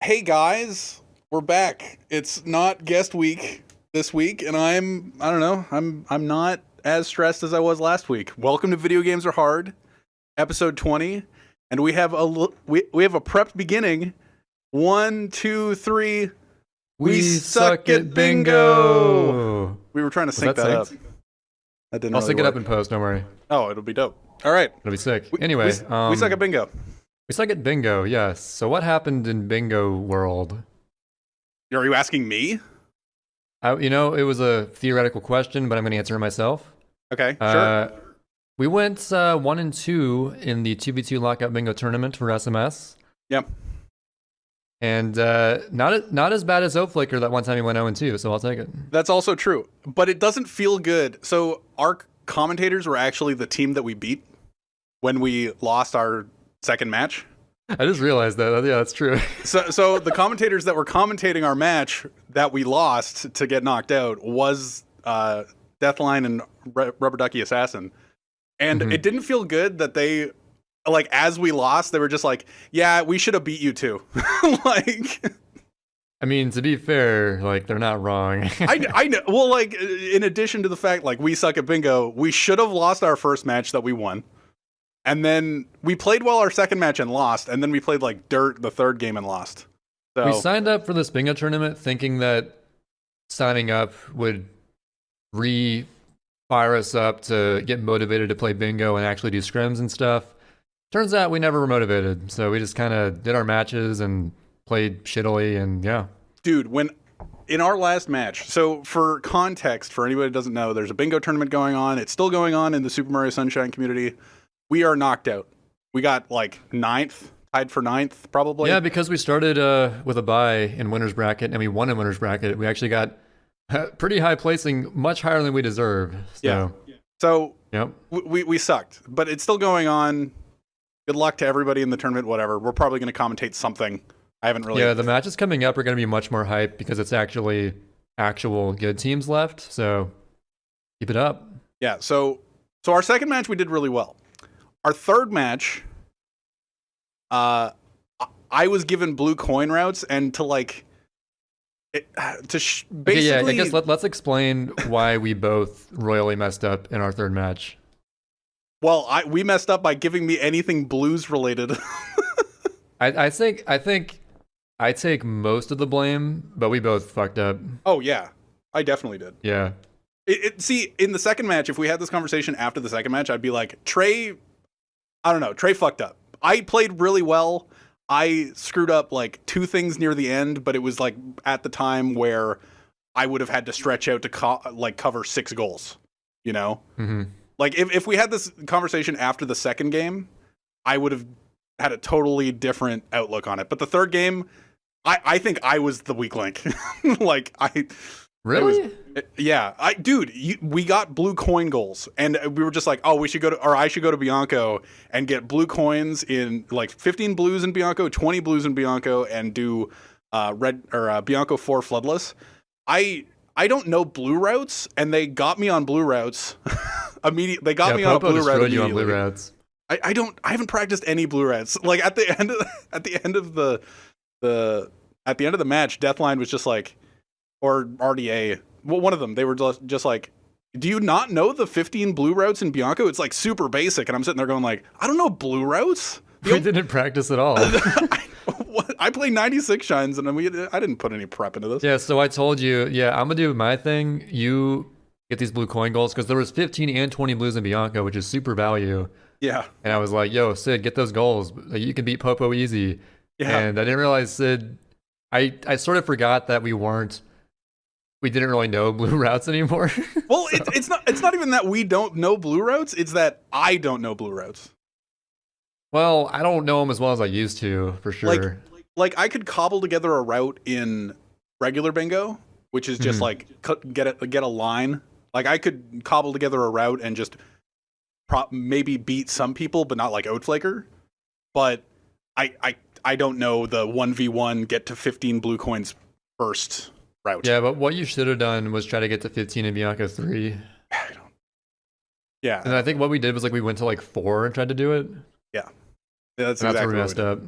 Hey guys, we're back. It's not guest week this week, and I don't know, I'm not as stressed as I was last week. Welcome to Video Games Are Hard, episode 20, and we have we have a prepped beginning. 1, 2, 3. We suck at bingo. We were trying to sync that up. That didn't I'll really sync it work. up in post, don't worry. Oh, it'll be dope. All right. It'll be sick. We Anyway, suck at bingo. We suck at bingo, yes. So what happened in bingo world? Are you asking me? It was a theoretical question, but I'm going to answer it myself. Okay, sure. We went 1 and 2 in the 2v2 lockout bingo tournament for SMS. Yep. And not as bad as Oatflicker that one time he went 0 and 2, so I'll take it. That's also true, but it doesn't feel good. So our commentators were actually the team that we beat when we lost our second match. I just realized that. Yeah, that's true. So the commentators that were commentating our match that we lost to get knocked out was Deathline and Rubber Ducky Assassin. And it didn't feel good that they, like, as we lost, they were just like, yeah, we should have beat you too. Like, I mean, to be fair, like, they're not wrong. I know. Well, like, in addition to the fact, like, we suck at bingo, we should have lost our first match that we won. And then we played well our second match and lost. And then we played like dirt the third game and lost. So We signed up for this bingo tournament thinking that signing up would fire us up to get motivated to play bingo and actually do scrims and stuff. Turns out we never were motivated. So we just kind of did our matches and played shittily and yeah. Dude, when in our last match, so for context, for anybody that doesn't know, there's a bingo tournament going on. It's still going on in the Super Mario Sunshine community. We are knocked out. We got like 9th, tied for 9th probably. Yeah, because we started with a bye in winner's bracket and we won in winner's bracket. We actually got pretty high placing, much higher than we deserved. So, yeah. So yep. we sucked, but it's still going on. Good luck to everybody in the tournament, whatever. We're probably going to commentate something. I haven't really. Yeah, the matches coming up are going to be much more hype because it's actually actual good teams left. So keep it up. Yeah, so our second match we did really well. Our third match, I was given blue coin routes, and to like, basically. Okay, yeah, I guess let's explain why we both royally messed up in our third match. Well, we messed up by giving me anything blues related. I think I take most of the blame, but we both fucked up. Oh yeah, I definitely did. Yeah. See, in the second match, if we had this conversation after the second match, I'd be like, Trey, I don't know, Trey fucked up. I played really well. I screwed up like 2 things near the end, but it was like at the time where I would have had to stretch out to cover 6 goals, you know? Mm-hmm. Like if we had this conversation after the second game, I would have had a totally different outlook on it. But the third game, I think I was the weak link. Really? Yeah, we got blue coin goals, and we were just like, oh, I should go to Bianco and get blue coins in like 15 blues in Bianco, 20 blues in Bianco, and do Bianco 4 floodless. I don't know blue routes, and they got me on blue routes immediately. They got me on a blue route immediately. You on blue routes. I haven't practiced any blue routes. Like at the end of the match, Deathline was just like, or RDA, well, one of them, they were just like, do you not know the 15 blue routes in Bianco? It's like super basic. And I'm sitting there going like, I don't know blue routes. We didn't practice at all. I play 96 shines and I didn't put any prep into this. Yeah, so I told you, I'm going to do my thing. You get these blue coin goals because there was 15 and 20 blues in Bianco, which is super value. Yeah. And I was like, yo, Sid, get those goals. You can beat Popo easy. Yeah. And I didn't realize, Sid, I sort of forgot that we didn't really know blue routes anymore. Well, so. it's not even that we don't know blue routes. It's that I don't know blue routes. Well, I don't know them as well as I used to, for sure. Like I could cobble together a route in regular bingo, which is just like get a line. Like I could cobble together a route and just maybe beat some people, but not like Oatflaker. But I don't know the 1v1 get to 15 blue coins first route. Yeah, but what you should have done was try to get to 15 in Bianco 3. Yeah. And I think what we did was like we went to like 4 and tried to do it. Yeah. That's where exactly we messed up.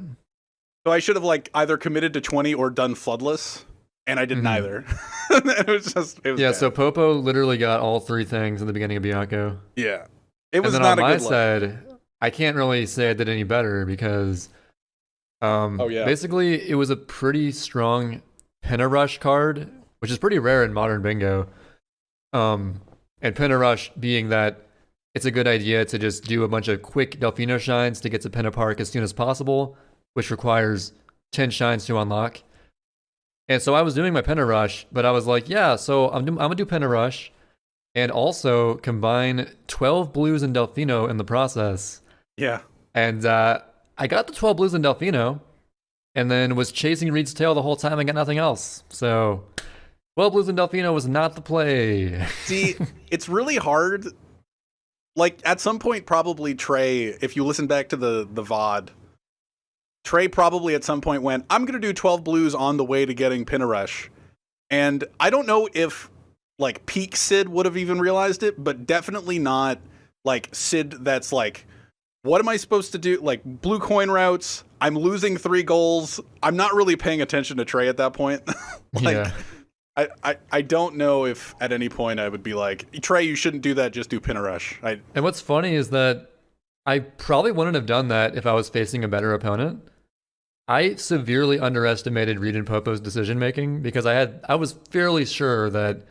So I should have like either committed to 20 or done floodless, and I did neither. It was Yeah, bad. so Popo literally got all 3 things in the beginning of Bianco. Yeah. It was and then not on a my good look. side, I can't really say I did any better because basically it was a pretty strong Pinna Rush card, which is pretty rare in modern bingo. And Pinna Rush being that it's a good idea to just do a bunch of quick Delfino shines to get to Pinna Park as soon as possible, which requires 10 shines to unlock. And so I was doing my Pinna Rush, but I was like, yeah, so I'm going to do Pinna Rush and also combine 12 blues and Delfino in the process. Yeah. And I got the 12 blues and Delfino and then was chasing Reed's tail the whole time and got nothing else. So 12 blues and Delfino was not the play. See, it's really hard. Like, at some point, probably Trey, if you listen back to the VOD, Trey probably at some point went, I'm going to do 12 blues on the way to getting Pinna Rush. And I don't know if, like, peak Sid would have even realized it, but definitely not, like, Sid that's like, what am I supposed to do? Like, blue coin routes, I'm losing 3 goals. I'm not really paying attention to Trey at that point. Yeah. I don't know if at any point I would be like, Trey, you shouldn't do that, just do Pinna Rush. And what's funny is that I probably wouldn't have done that if I was facing a better opponent. I severely underestimated Reed and Popo's decision making because I was fairly sure that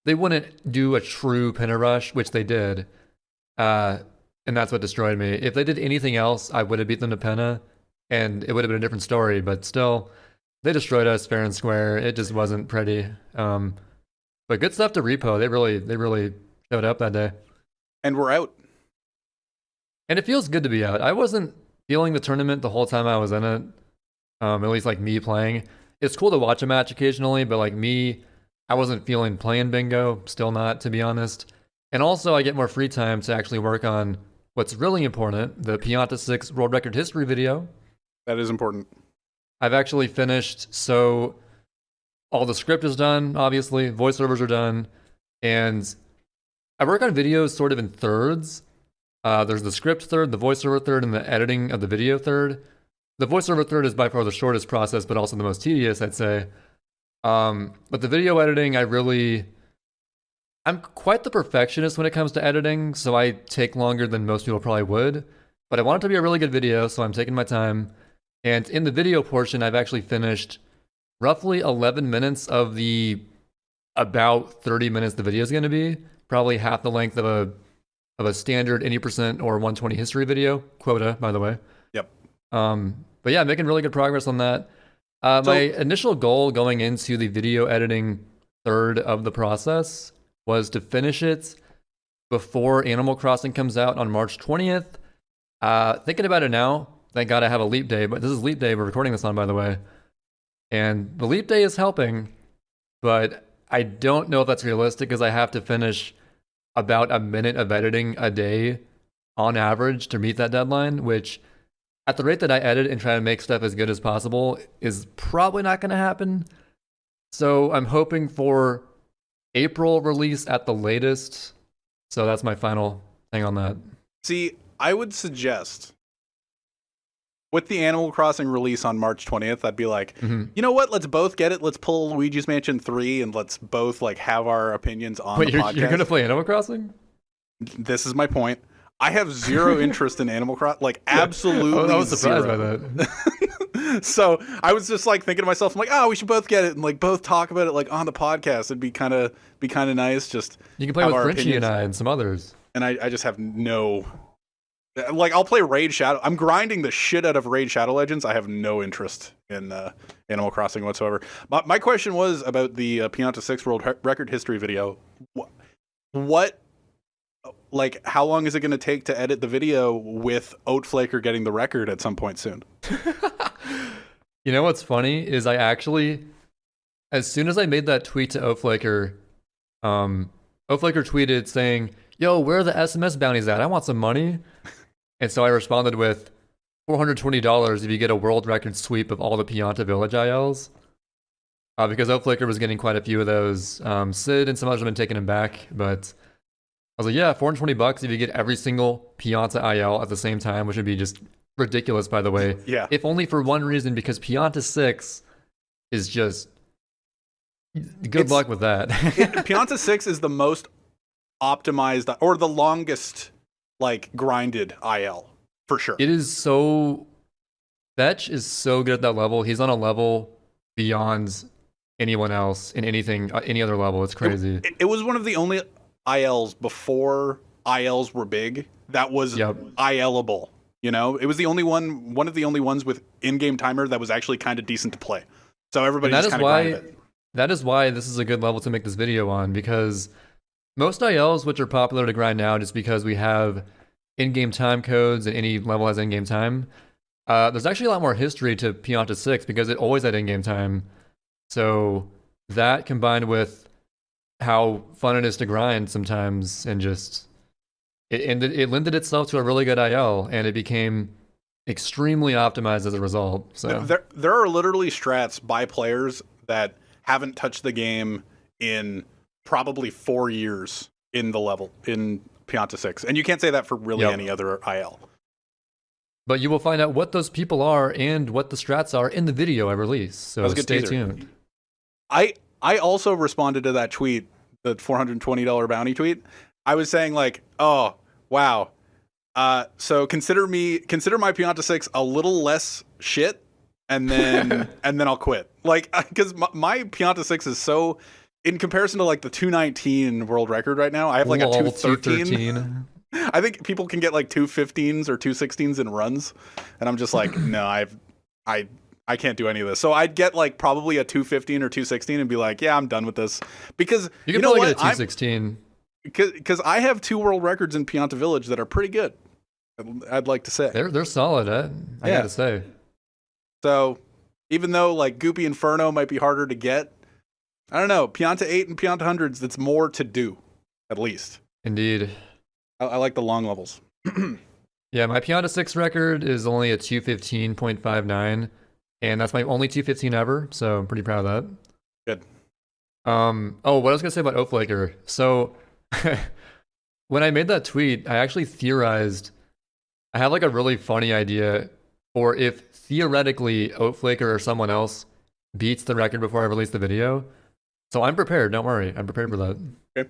they wouldn't do a true Pinna Rush, which they did. And that's what destroyed me. If they did anything else, I would have beat them to Pinna, and it would have been a different story, but still, they destroyed us fair and square. It just wasn't pretty. But good stuff to Repo. They really showed up that day. And we're out. And it feels good to be out. I wasn't feeling the tournament the whole time I was in it. At least like me playing. It's cool to watch a match occasionally, but like me, I wasn't feeling playing bingo. Still not, to be honest. And also I get more free time to actually work on what's really important, the Pianta 6 world record history video. That is important. I've actually finished, so all the script is done, obviously, voiceovers are done, and I work on videos sort of in thirds. There's the script third, the voiceover third, and the editing of the video third. The voiceover third is by far the shortest process, but also the most tedious, I'd say. But the video editing, I'm quite the perfectionist when it comes to editing, so I take longer than most people probably would. But I want it to be a really good video, so I'm taking my time. And in the video portion, I've actually finished roughly 11 minutes of the about 30 minutes the video is going to be. Probably half the length of a standard 80% or 120 history video. Quota, by the way. Yep. But yeah, making really good progress on that. My initial goal going into the video editing third of the process was to finish it before Animal Crossing comes out on March 20th. Thinking about it now, thank God I have a leap day, but this is leap day we're recording this on, by the way. And the leap day is helping, but I don't know if that's realistic because I have to finish about a minute of editing a day on average to meet that deadline, which at the rate that I edit and try to make stuff as good as possible is probably not going to happen. So I'm hoping for April release at the latest. So that's my final thing on that. See, I would suggest with the Animal Crossing release on March 20th, I'd be like, you know what? Let's both get it. Let's pull Luigi's Mansion 3 and let's both like have our opinions on the podcast. You're going to play Animal Crossing? This is my point. I have zero interest in Animal Crossing, like absolutely I was surprised zero. by that. So I was just like thinking to myself, I'm like, oh, we should both get it and like both talk about it like on the podcast. It'd be kind of nice. Just you can play with Frenchie and I and some others. And I just have no, like, I'll play Raid Shadow. I'm grinding the shit out of Raid Shadow Legends. I have no interest in Animal Crossing whatsoever. My question was about the Pianta 6 World Record History video. What, like, how long is it going to take to edit the video with Oatflaker getting the record at some point soon? You know what's funny is I actually, as soon as I made that tweet to Oatflaker, Oatflaker tweeted saying, yo, where are the SMS bounties at? I want some money. And so I responded with $420 if you get a world record sweep of all the Pianta Village ILs. Because Oatflaker was getting quite a few of those. Sid and some others have been taking him back, but I was like, yeah, $420 if you get every single Pianta IL at the same time, which would be just ridiculous, by the way. Yeah. If only for one reason, because Pianta 6 is just good luck with that. Pianta 6 is the most optimized or the longest like grinded IL for sure. It is so Fetch is so good at that level. He's on a level beyond anyone else in anything, any other level. It's crazy. It was one of the only ILs before ILs were big that was ILable. You know, it was the only one of the only ones with in-game timer that was actually kind of decent to play. So everybody just kind of grinded it. That is why this is a good level to make this video on, because most ILs, which are popular to grind now, just because we have in-game time codes and any level has in-game time, there's actually a lot more history to Pianta 6 because it always had in-game time. So that combined with how fun it is to grind sometimes, and just it lended itself to a really good IL, and it became extremely optimized as a result. So there are literally strats by players that haven't touched the game in probably 4 years in the level in Pianta 6, and you can't say that for really any other IL. But you will find out what those people are and what the strats are in the video I release. So stay tuned. I also responded to that tweet, the $420 bounty tweet. I was saying like, oh wow, so consider my Pianta 6 a little less shit, and then I'll quit. Like, because my Pianta 6 is so, in comparison to like the 219 world record right now, I have like a 213. I think people can get like 215s or 216s in runs, and I'm just like, no, I can't do any of this. So I'd get like probably a 215 or 216 and be like, yeah, I'm done with this, because you can probably get a 216. Because I have 2 world records in Pianta Village that are pretty good. I'd like to say they're solid. I gotta say. So even though like Goopy Inferno might be harder to get, I don't know, Pianta 8 and Pianta 100s, that's more to do, at least. Indeed. I like the long levels. Yeah, my Pianta 6 record is only a 215.59, and that's my only 215 ever, so I'm pretty proud of that. Good. Oh, what I was gonna say about Oathflaker. So when I made that tweet, I actually theorized, I had like a really funny idea, or if theoretically Oathflaker or someone else beats the record before I release the video. So I'm prepared, don't worry. I'm prepared for that. Okay.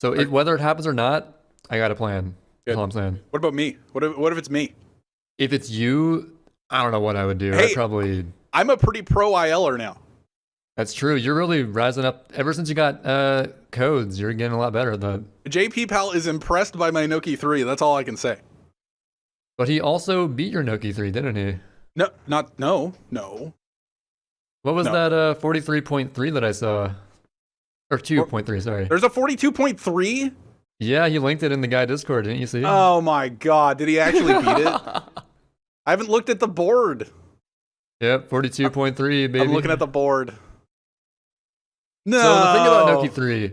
So whether it happens or not, I got a plan. That's all I'm saying. What about me? What if it's me? If it's you, I don't know what I would do. Hey, I'm a pretty pro ILer now. That's true. You're really rising up. Ever since you got codes, you're getting a lot better at that. JP Pal is impressed by my Noki 3. That's all I can say. But he also beat your Noki 3, didn't he? No. What was that 43.3 that I saw? Or 2.3, sorry. There's a 42.3? Yeah, he linked it in the guy Discord, didn't you see? Oh my god, did he actually beat it? I haven't looked at the board. Yep, 42.3, baby. I'm looking at the board. No. So the thing about Noki 3,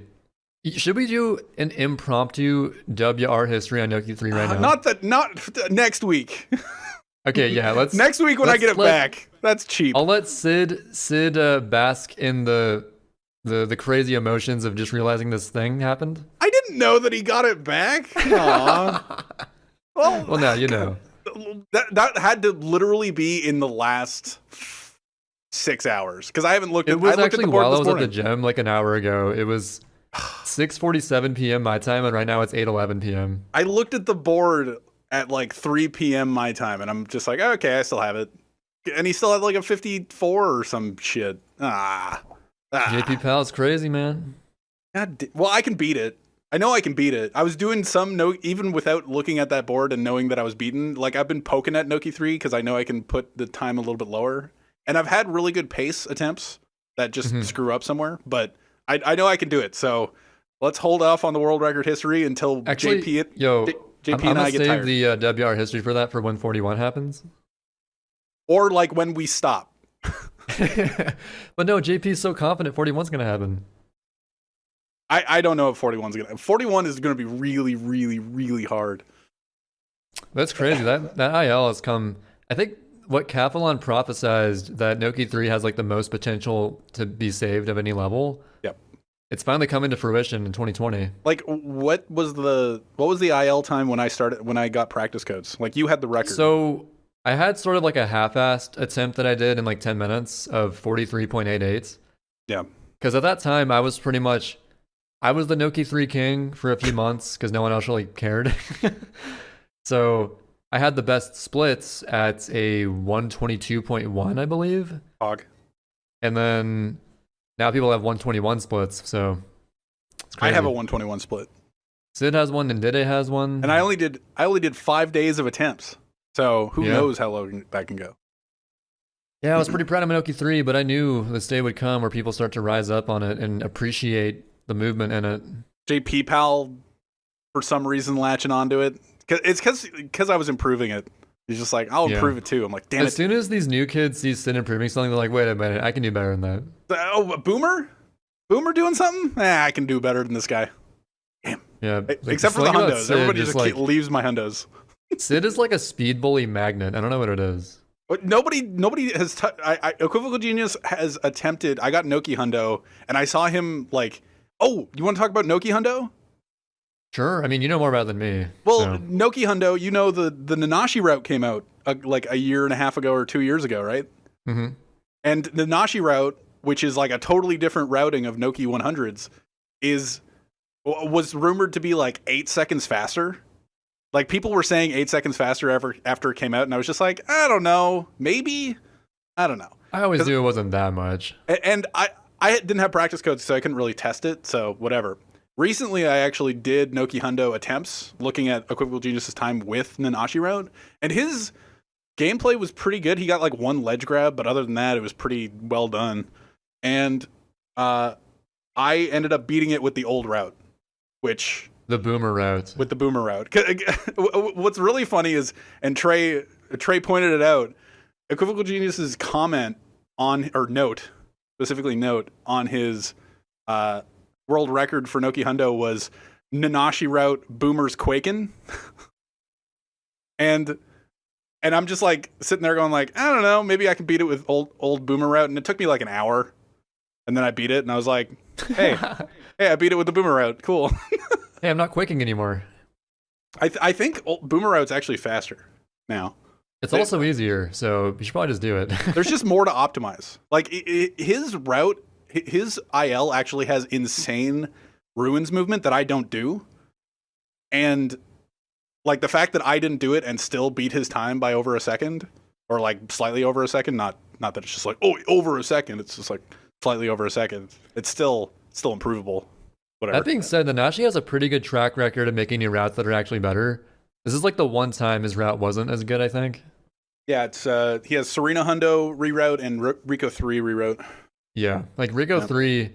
should we do an impromptu WR history on Noki 3 right now? Not next week. Okay, yeah, let's... Next week when I get it back. That's cheap. I'll let Sid bask in the crazy emotions of just realizing this thing happened. I didn't know that he got it back. Aww. Well, now you know. That had to literally be in the last 6 hours, because I haven't looked at it. It was actually while I was morning. At the gym like an hour ago. It was 6:47 p.m. my time, and right now it's 8:11 p.m. I looked at the board at like 3 p.m. my time, and I'm just like, okay, I still have it. And he still had like a 54 or some shit. JP Pal's crazy, man. Well, I can beat it. I know I can beat it. I was doing even without looking at that board and knowing that I was beaten. Like, I've been poking at Noki 3 because I know I can put the time a little bit lower. And I've had really good pace attempts that just screw up somewhere. But I know I can do it. So let's hold off on the world record history until JP and I get tired. I'm going to save the WR history for that for when 41 happens. Or like when we stop. But no, JP's so confident 41's going to happen. I don't know if 41's going to... 41 is going to be really, really, really hard. That's crazy. That IL has come... I think what Capelon prophesized, that Noki 3 has like the most potential to be saved of any level. Yep. it's finally coming to fruition in 2020. Like, what was the IL time when I got practice codes? Like, you had the record. So I had sort of like a half-assed attempt that I did in like 10 minutes of 43.88. Yeah. Because at that time, I was the Noki 3 king for a few months because no one else really cared. So I had the best splits at a 122.1, I believe. Hog. And then now people have 121 splits, so it's crazy. I have a 121 split. Sid has one and Dide has one. And I only did 5 days of attempts. So who knows how low that can go. Yeah, I was pretty proud of Minoki 3, but I knew this day would come where people start to rise up on it and appreciate the movement in it. JP Pal, for some reason, latching onto it. It's because I was improving it. He's just like, I'll improve it too. I'm like, damn it. As soon as these new kids see Sid improving something, they're like, wait a minute, I can do better than that. Oh, Boomer? Boomer doing something? I can do better than this guy. Damn. Yeah. Except for the hundos. Sid, Everybody just leaves my hundos. Sid is like a speed bully magnet. I don't know what it is. But nobody has Equivocal Genius has attempted. I got Noki Hundo, and I saw him like, oh, you want to talk about Noki Hundo? Sure. I mean, you know more about it than me. Well, so. Noki Hundo, you know the Nanashi route came out like a year and a half ago or 2 years ago, right? Mm-hmm. And the Nanashi route, which is like a totally different routing of Noki 100s, was rumored to be like 8 seconds faster. Like, people were saying 8 seconds faster after it came out, and I was just like, I don't know, maybe, I don't know. I always knew it wasn't that much. And I didn't have practice codes, so I couldn't really test it, so whatever. Recently, I actually did Noki Hundo attempts, looking at Equivocal Genius's time with Nanashi route, and his gameplay was pretty good. He got like one ledge grab, but other than that, it was pretty well done. And I ended up beating it with the old route, which... The boomer route. With the boomer route. What's really funny is, and Trey pointed it out, Equivocal Genius's comment specifically note on his world record for Noki Hundo was Nanashi route boomers quaking. and I'm just like sitting there going like, I don't know, maybe I can beat it with old boomer route. And it took me like an hour. And then I beat it and I was like, hey, I beat it with the boomer route. Cool. Hey, I'm not quaking anymore. I think boomer route's actually faster now. It's also easier, so you should probably just do it. There's just more to optimize. Like, his route, his IL actually has insane ruins movement that I don't do. And, like, the fact that I didn't do it and still beat his time by over a second, or, like, slightly over a second, not that it's just like, oh, over a second. It's just, like, slightly over a second. It's still improvable. Whatever. That being said, Nanashi has a pretty good track record of making new routes that are actually better. This is like the one time his route wasn't as good, I think. Yeah, it's he has Serena Hundo reroute and Rico 3 reroute. Yeah, like Rico 3,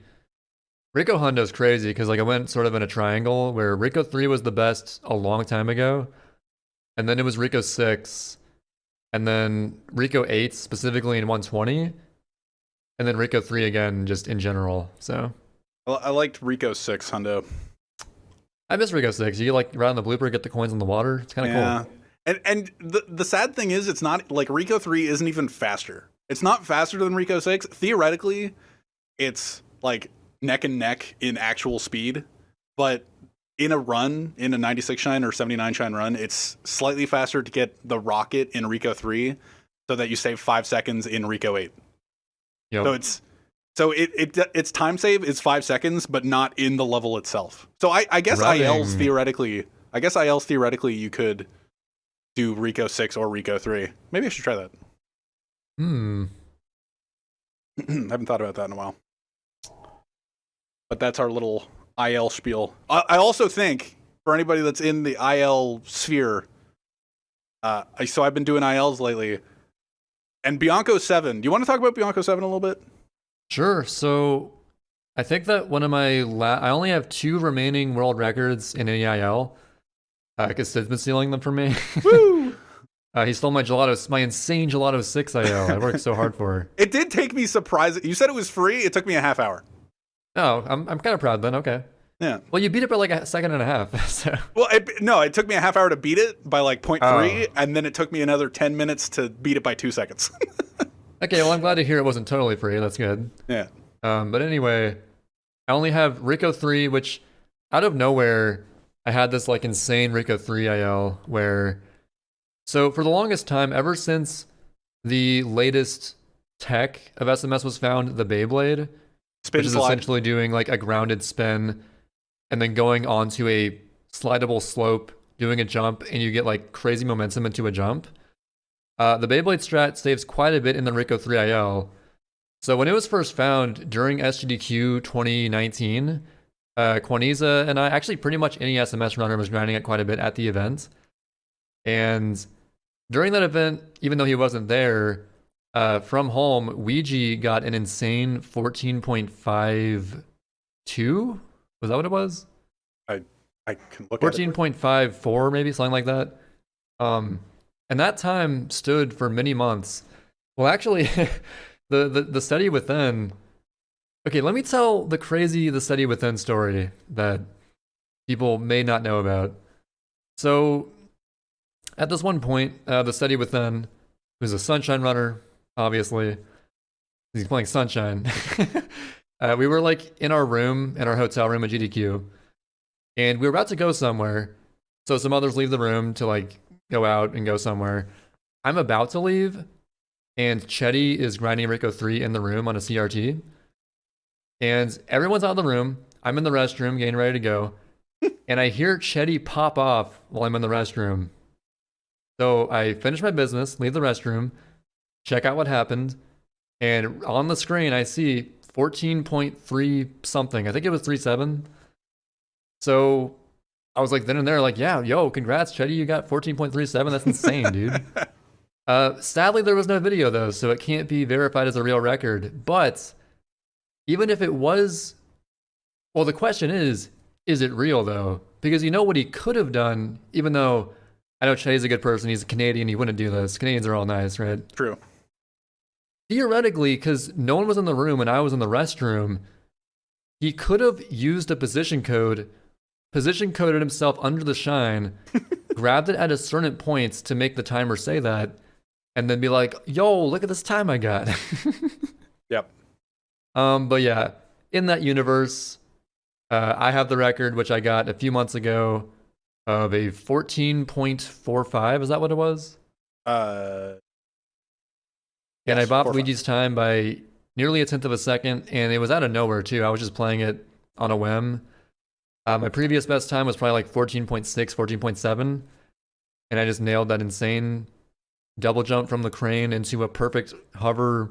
Rico Hundo's crazy because like I went sort of in a triangle where Rico 3 was the best a long time ago, and then it was Rico 6, and then Rico 8 specifically in 120, and then Rico 3 again just in general, so... I liked Rico 6 Hundo. I miss Rico 6. You like ride on the blooper, get the coins in the water. It's kind of cool. And the sad thing is, it's not like Rico 3 isn't even faster. It's not faster than Rico 6. Theoretically, it's like neck and neck in actual speed, but in a 96 shine or 79 shine run, it's slightly faster to get the rocket in Rico 3 so that you save 5 seconds in Rico 8. Yep. So its time save is 5 seconds, but not in the level itself. So I guess ILs theoretically, you could do Rico 6 or Rico 3. Maybe I should try that. I haven't thought about that in a while. But that's our little IL spiel. I also think for anybody that's in the IL sphere, so I've been doing ILs lately. And Bianco 7. Do you want to talk about Bianco 7 a little bit? Sure. So I think that one of my I only have 2 remaining world records in AIL because Sid's been stealing them from me. Woo! He stole my insane Gelato 6 IL. I worked so hard for. It did take me surprising. You said it was free. It took me a half hour. Oh, I'm kind of proud then. Okay. Yeah. Well, you beat it by like a second and a half. So. Well, it took me a half hour to beat it by like 0.3, and then it took me another 10 minutes to beat it by 2 seconds. Okay, well, I'm glad to hear it wasn't totally free. That's good. Yeah. But anyway, I only have Rico 3, which out of nowhere, I had this like insane Rico 3 IL where, so for the longest time, ever since the latest tech of SMS was found, the Beyblade, Spin which is slide. essentially doing like a grounded spin and then going onto a slidable slope, doing a jump, and you get like crazy momentum into a jump. The Beyblade strat saves quite a bit in the Rico 3 IL. So when it was first found during SGDQ 2019, Quaniza and I, actually pretty much any SMS runner was grinding it quite a bit at the event. And during that event, even though he wasn't there, from home, Ouija got an insane 14.52. Was that what it was? I can look at it. 14.54, maybe something like that. And that time stood for many months. Well, actually, the study within. Okay, let me tell the study within story that people may not know about. So, at this one point, the study within, who's a Sunshine runner, obviously, he's playing Sunshine. We were like in our room, in our hotel room at GDQ, and we were about to go somewhere. So some others leave the room to like go out and go somewhere. I'm about to leave, and Chetty is grinding Rico 3 in the room on a CRT. And everyone's out of the room. I'm in the restroom getting ready to go. And I hear Chetty pop off while I'm in the restroom. So I finish my business, leave the restroom, check out what happened. And on the screen, I see 14.3 something. I think it was 3.7. So I was like, then and there, like, yeah, yo, congrats, Chetty, you got 14.37. That's insane, dude. Sadly, there was no video, though, so it can't be verified as a real record. But even if it was, well, the question is it real, though? Because you know what he could have done, even though I know Chetty's a good person, he's a Canadian, he wouldn't do this. Canadians are all nice, right? True. Theoretically, because no one was in the room and I was in the restroom, he could have used a position coded himself under the shine, grabbed it at a certain point to make the timer say that, and then be like, yo, look at this time I got. Yep. But yeah, in that universe, I have the record, which I got a few months ago, of a 14.45. Is that what it was? And And I bopped Ouija's time by nearly a tenth of a second, and it was out of nowhere, too. I was just playing it on a whim. My previous best time was probably like 14.6, 14.7, and I just nailed that insane double jump from the crane into a perfect hover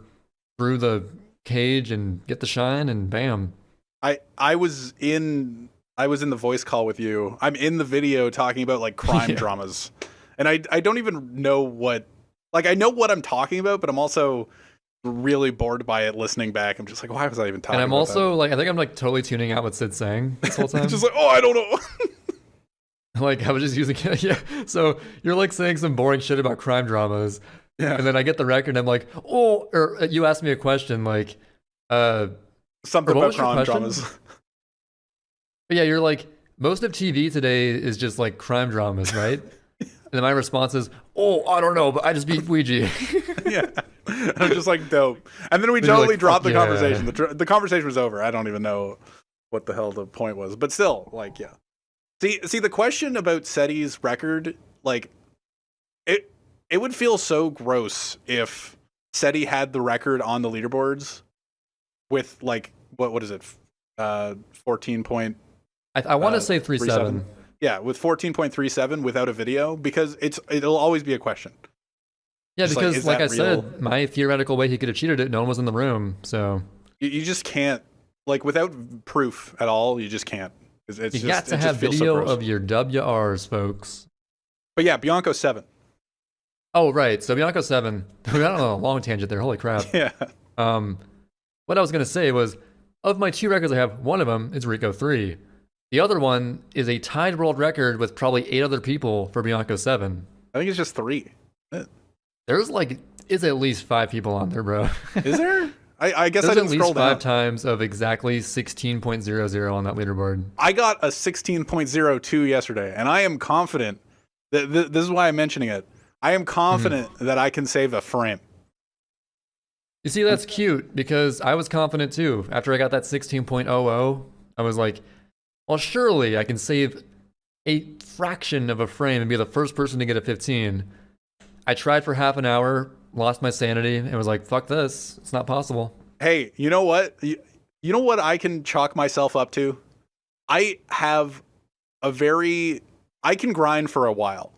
through the cage and get the shine, and bam. I was in the voice call with you. I'm in the video talking about like crime dramas, and I don't even know what, like, I know what I'm talking about, but I'm also really bored by it listening back. I'm just like, why was I even talking about And I'm also like, I think I'm like totally tuning out what Sid's saying this whole time. just like, oh, I don't know. Like, I was just using it. Yeah. So you're like saying some boring shit about crime dramas. Yeah. And then I get the record and I'm like, oh, or you asked me a question like, Something what about was your crime question? dramas. But yeah, you're like, most of TV today is just like crime dramas, right? And then my response is, oh, I don't know, but I just beat Ouija. Yeah. I'm just like, dope. And then we Then you're totally like, dropped the fuck yeah. conversation. The conversation was over. I don't even know what the hell the point was. But still, like, yeah. See, the question about SETI's record, like, it would feel so gross if SETI had the record on the leaderboards with, like, what is it? 14 point... I want to say 3.7. Yeah, with 14.37 without a video, because it'll always be a question. Yeah, Just because like I is that real? said, my theoretical way he could have cheated it, no one was in the room, so You just can't, like, without proof at all, you just can't. It's you got to have video of your WRs, folks. But yeah, Bianco 7. Oh, right. So Bianco 7. We got on a long tangent there. Holy crap. Yeah. What I was going to say was, of my 2 records I have, one of them is Rico 3. The other one is a tied world record with probably 8 other people for Bianco 7. I think it's just 3. There's like, it's at least 5 people on there, bro. Is there? I guess There's I didn't at scroll least 5 down. times of exactly 16.00 on that leaderboard. I got a 16.02 yesterday, and I am confident that this is why I'm mentioning it. I am confident that I can save a frame. You see, that's cute because I was confident too. After I got that 16.00, I was like, well, surely I can save a fraction of a frame and be the first person to get a 15. I tried for half an hour, lost my sanity, and was like, fuck this. It's not possible. Hey, you know what? You know what I can chalk myself up to? I have I can grind for a while.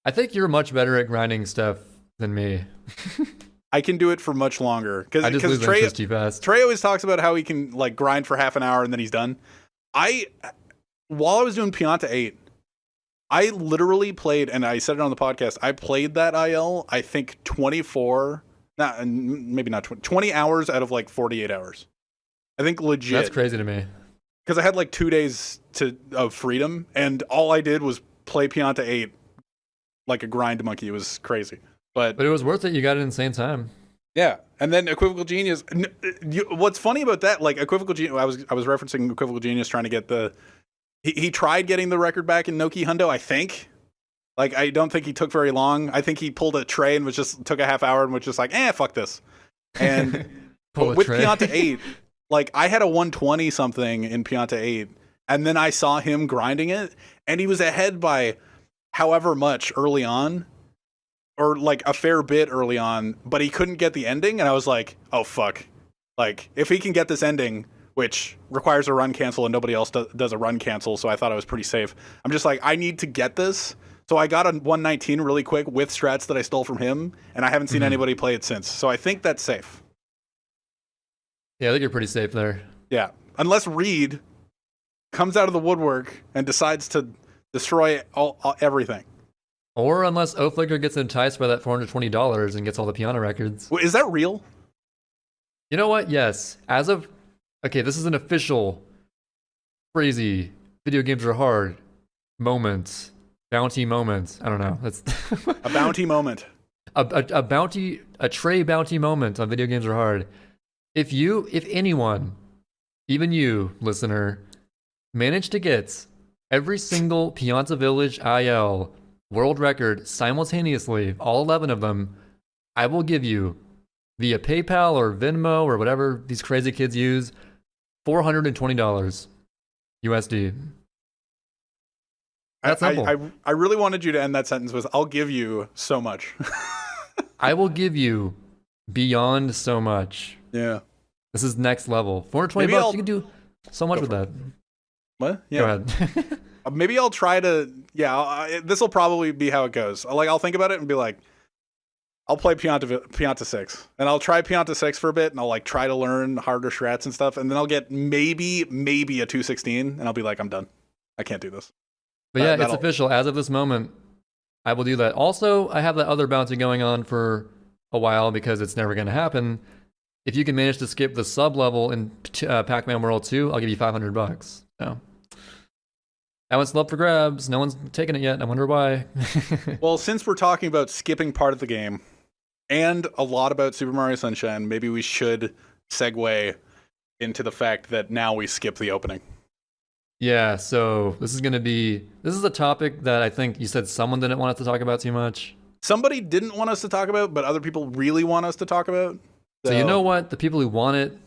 I think you're much better at grinding stuff than me. I can do it for much longer I just lose interest too fast. Trey always talks about how he can like grind for half an hour and then he's done. While I was doing Pianta 8, I literally played, and I said it on the podcast, I played that IL, I think 20 hours out of like 48 hours. I think legit. That's crazy to me. Because I had like 2 days of freedom, and all I did was play Pianta 8 like a grind monkey. It was crazy. But it was worth it. You got it in the same time. Yeah. And then Equivocal Genius. What's funny about that, like Equivocal Genius, I was referencing Equivocal Genius trying to get he tried getting the record back in Noki Hundo, I think. Like, I don't think he took very long. I think he pulled a Trey and took a half hour and was just like, fuck this. And with Pianta 8, like, I had a 120 something in Pianta 8, and then I saw him grinding it, and he was ahead by however much early on, or like a fair bit early on, but he couldn't get the ending, and I was like, oh, fuck. Like, if he can get this ending, which requires a run cancel and nobody else does a run cancel, so I thought I was pretty safe. I'm just like, I need to get this. So I got a 119 really quick with strats that I stole from him, and I haven't seen anybody play it since. So I think that's safe. Yeah, I think you're pretty safe there. Yeah. Unless Reed comes out of the woodwork and decides to destroy everything. Or unless Oflicker gets enticed by that $420 and gets all the Pianta records. Wait, is that real? You know what? Yes. Okay, this is an official, crazy, video games are hard moment, bounty moment. I don't know. That's a bounty moment. A Trey bounty moment on video games are hard. If anyone, even you, listener, manage to get every single Pianta Village IL world record simultaneously, all 11 of them, I will give you, via PayPal or Venmo or whatever these crazy kids use, $420 USD. That's simple. I really wanted you to end that sentence with, I'll give you so much. I will give you beyond so much. Yeah. This is next level. $420, you can do so much with that. What? Yeah. Go ahead. Maybe I'll try to, this will probably be how it goes. Like, I'll think about it and be like, I'll play Pianta 6, and I'll try Pianta 6 for a bit, and I'll like try to learn harder strats and stuff, and then I'll get maybe a 216, and I'll be like, I'm done. I can't do this. But yeah, it's official. As of this moment, I will do that. Also, I have that other bounty going on for a while because it's never going to happen. If you can manage to skip the sub level in Pac-Man World 2, I'll give you $500. So that one's still up for grabs. No one's taken it yet. I wonder why. Well, since we're talking about skipping part of the game and a lot about Super Mario Sunshine, maybe we should segue into the fact that now we skip the opening. Yeah, so this is a topic that I think you said someone didn't want us to talk about too much. Somebody didn't want us to talk about, but other people really want us to talk about. So you know what? The people who want it,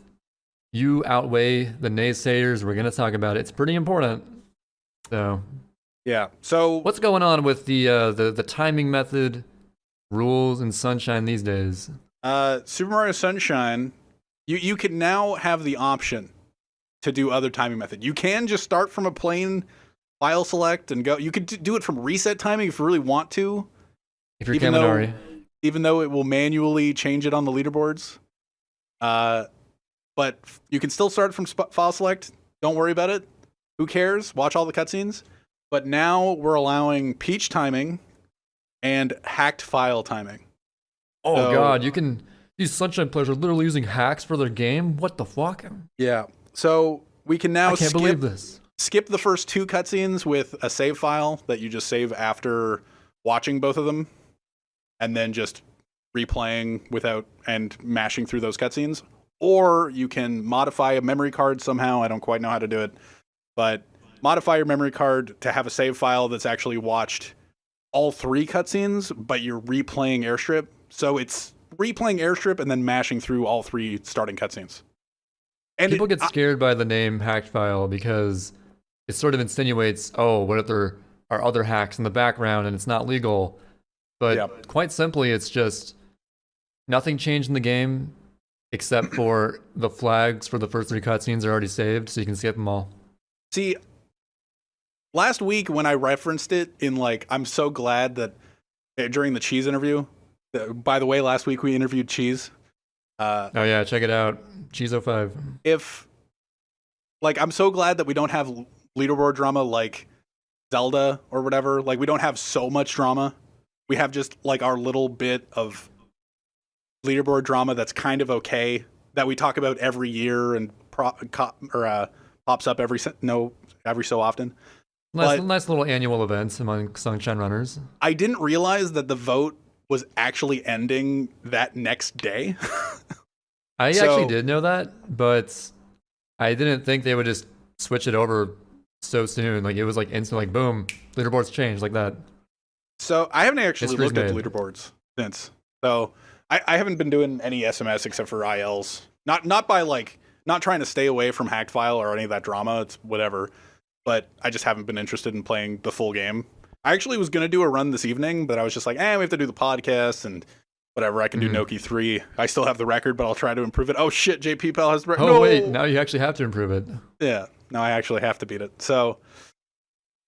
you outweigh the naysayers. We're going to talk about it. It's pretty important. So yeah. So what's going on with the timing method rules in Sunshine these days? Super Mario Sunshine, you can now have the option to do other timing method. You can just start from a plain file select and go. You could do it from reset timing if you really want to. If you're Kaminari. Even though it will manually change it on the leaderboards. But you can still start from file select. Don't worry about it. Who cares? Watch all the cutscenes. But now we're allowing Peach timing and hacked file timing. Oh, God. These Sunshine players are literally using hacks for their game? What the fuck? Yeah. So we can now believe this. Skip the first 2 cutscenes with a save file that you just save after watching both of them, and then just replaying without and mashing through those cutscenes. Or you can modify a memory card somehow. I don't quite know how to do it, but modify your memory card to have a save file that's actually watched all 3 cutscenes, but you're replaying Airstrip. So it's replaying Airstrip and then mashing through all 3 starting cutscenes. And people get scared by the name hacked file because it sort of insinuates, oh, what if there are other hacks in the background and it's not legal? But quite simply, it's just nothing changed in the game except for the flags for the first 3 cutscenes are already saved, so you can skip them all. See, last week when I referenced it in like, I'm so glad that during the Cheese interview, by the way, last week we interviewed Cheese. Oh yeah, check it out. Cheese05. If, like, I'm so glad that we don't have leaderboard drama like Zelda or whatever. Like, we don't have so much drama. We have just like our little bit of leaderboard drama that's kind of okay that we talk about every year and pops up every so often. Nice little annual events among Sunshine Runners. I didn't realize that the vote was actually ending that next day. I actually did know that, but I didn't think they would just switch it over so soon. Like, it was like instant, like boom, leaderboards changed like that. So I haven't actually looked at the leaderboards since. So I haven't been doing any SMS except for ILs. Not by like, not trying to stay away from hacked file or any of that drama. It's whatever. But I just haven't been interested in playing the full game. I actually was going to do a run this evening, but I was just like, we have to do the podcast and whatever. I can do Noki 3. I still have the record, but I'll try to improve it. Oh shit, JP Pal has the record. Oh, no! Wait, now you actually have to improve it. Yeah, now I actually have to beat it. So,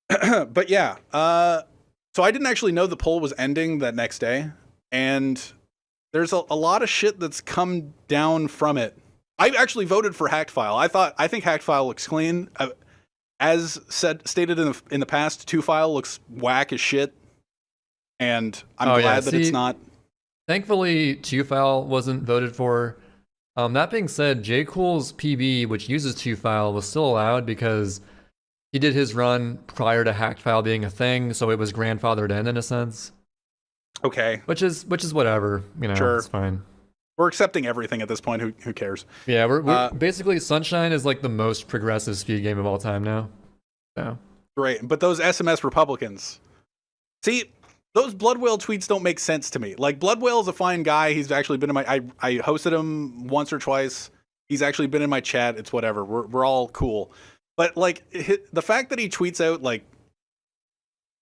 but yeah. So I didn't actually know the poll was ending that next day. And there's a lot of shit that's come down from it. I actually voted for hacked file. I think hacked file looks clean. As stated in the past, 2 file looks whack as shit, and I'm glad that it's not. Thankfully, 2 file wasn't voted for. That being said, J. Cool's PB, which uses 2 file, was still allowed because he did his run prior to hacked file being a thing, so it was grandfathered in a sense. Okay, which is whatever, sure. It's fine. We're accepting everything at this point. Who cares? Yeah, we're basically Sunshine is like the most progressive speed game of all time now. So great, but those SMS Republicans, see, those Blood Whale tweets don't make sense to me. Like, Blood Whale is a fine guy. He's actually been in my. I hosted him once or twice. He's actually been in my chat. It's whatever. We're all cool. But like the fact that he tweets out like,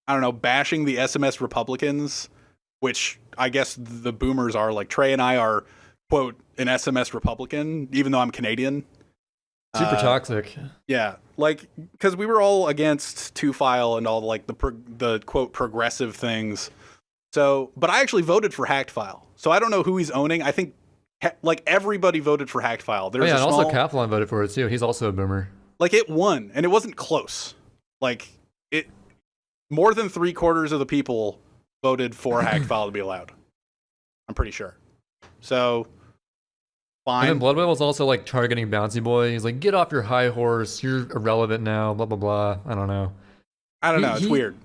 I don't know, bashing the SMS Republicans, which I guess the boomers are, like Trey and I are, quote, an SMS Republican, even though I'm Canadian. Super toxic. Yeah, like, because we were all against 2 file and all like the quote progressive things. So, but I actually voted for hacked file. So I don't know who he's owning. I think like everybody voted for hacked file. There's and also Kaplan voted for it too. He's also a boomer. Like, it won, and it wasn't close. Like, it more than 3/4 of the people voted for hacked file to be allowed. I'm pretty sure. So, fine. And then Blood Whale was also like targeting Bouncy Boy. He's like, get off your high horse. You're irrelevant now. Blah, blah, blah. I don't know. It's weird.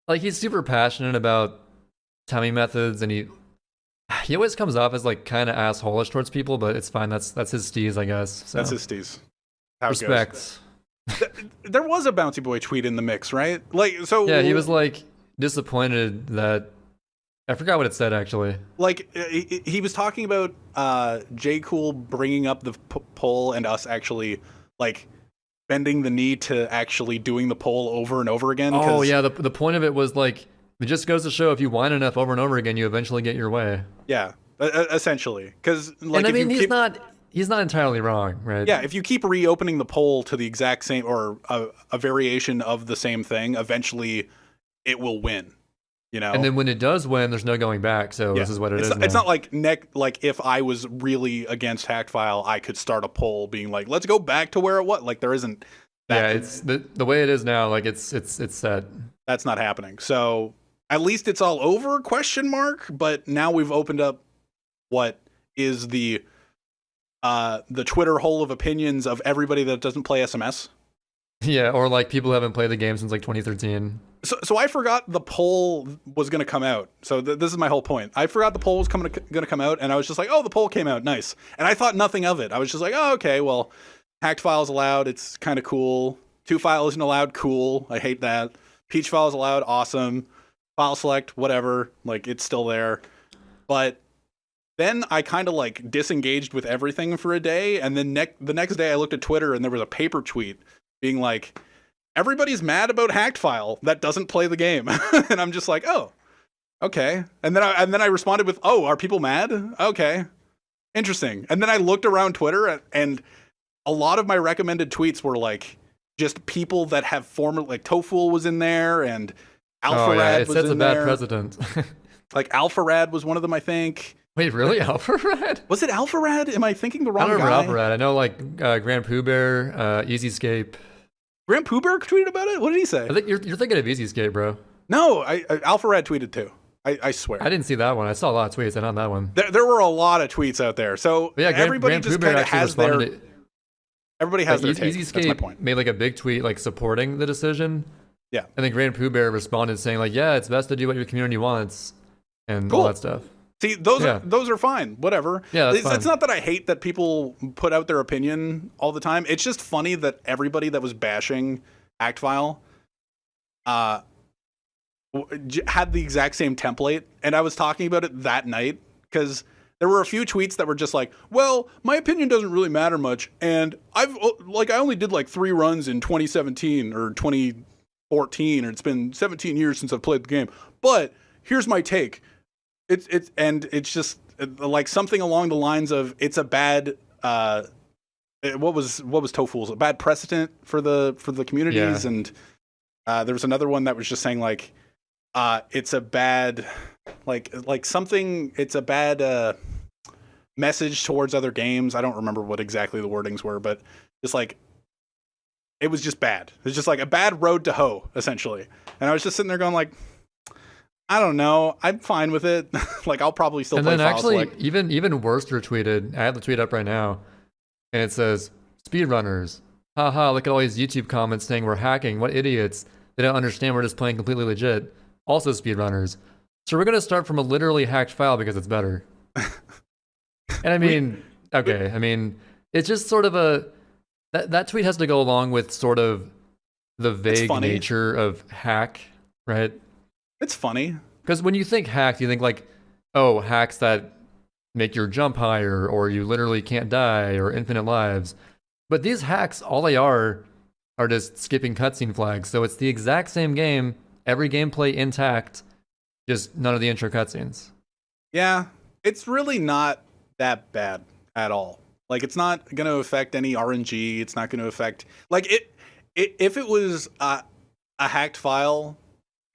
Like, he's super passionate about timing methods, and he always comes off as like kind of asshole-ish towards people, but it's fine. That's his steez, I guess. So. That's his steez. How Respect. There was a Bouncy Boy tweet in the mix, right? Like, so yeah, he was like disappointed that I forgot what it said actually. Like, he was talking about J. Cool bringing up the poll and us actually like bending the knee to actually doing the poll over and over again. Oh yeah, the point of it was like, it just goes to show if you whine enough over and over again, you eventually get your way. Yeah, essentially, because like, and I mean, he's not entirely wrong, right? Yeah, if you keep reopening the poll to the exact same or a variation of the same thing, eventually it will win. You know? And then when it does win, there's no going back. So this is what it is. It's not like like if I was really against hacked file, I could start a poll being like, let's go back to where it was. Like, there isn't that. Yeah, it's the way it is now. Like, it's set. That's not happening. So at least it's all over, ? But now we've opened up what is the Twitter hole of opinions of everybody that doesn't play SMS. Yeah, or like people who haven't played the game since like 2013. So I forgot the poll was going to come out. So this is my whole point. I forgot the poll was going to come out, and I was just like, oh, the poll came out, nice. And I thought nothing of it. I was just like, oh, okay, well, hacked file is allowed. It's kind of cool. 2 file isn't allowed. Cool. I hate that. Peach file is allowed. Awesome. File select, whatever. Like, it's still there. But then I kind of like disengaged with everything for a day, and then the next day I looked at Twitter and there was a paper tweet being like, everybody's mad about Hacked File that doesn't play the game. And I'm just like, oh, okay. And then I responded with, oh, are people mad? Okay, interesting. And then I looked around Twitter, and a lot of my recommended tweets were like just people that have like Tofuel was in there, and Alpharad was in there. It sets a bad precedent. Like Alpharad was one of them, I think. Wait, really? Alpharad? Was it Alpharad? Am I thinking the wrong guy? I don't remember Alpharad. I know like Grand Pooh Bear, Easyscape. Grand Pooh Bear tweeted about it? What did he say? I think you're thinking of Easyscape, bro. No, Alpharad tweeted too. I swear. I didn't see that one. I saw a lot of tweets, and not that one. There were a lot of tweets out there. So but yeah, everybody just kind of has their... Everybody has their take. Easyscape That's my point. Made like a big tweet like supporting the decision. Yeah. And then Grand Pooh Bear responded saying like, yeah, it's best to do what your community wants and all that stuff. See, those are fine. Whatever. Yeah, that's fine. It's not that I hate that people put out their opinion all the time. It's just funny that everybody that was bashing Hacked File had the exact same template, and I was talking about it that night because there were a few tweets that were just like, well, my opinion doesn't really matter much, and I only did like 3 runs in 2017 or 2014, and it's been 17 years since I've played the game, but here's my take. It's just like something along the lines of it's a bad what was Tofuel's a bad precedent for the communities, and there was another one that was just saying like it's a bad it's a bad message towards other games. I don't remember what exactly the wordings were, but just like it was just bad. It was just like a bad road to hoe, essentially. And I was just sitting there going like, I don't know. I'm fine with it. Like I'll probably still play. And then actually, Select. even worse retweeted. I have the tweet up right now, and it says, "Speedrunners, haha! Look at all these YouTube comments saying we're hacking. What idiots! They don't understand we're just playing completely legit. Also, speedrunners. So we're gonna start from a literally hacked file because it's better." And I mean, okay. I mean, it's just sort of that tweet has to go along with sort of the vague nature of hack, right? It's funny. Because when you think hacked, you think like, oh, hacks that make your jump higher, or you literally can't die, or infinite lives. But these hacks, all they are just skipping cutscene flags. So it's the exact same game, every gameplay intact, just none of the intro cutscenes. Yeah, it's really not that bad at all. Like, it's not going to affect any RNG. It's not going to affect... Like, if it was a hacked file...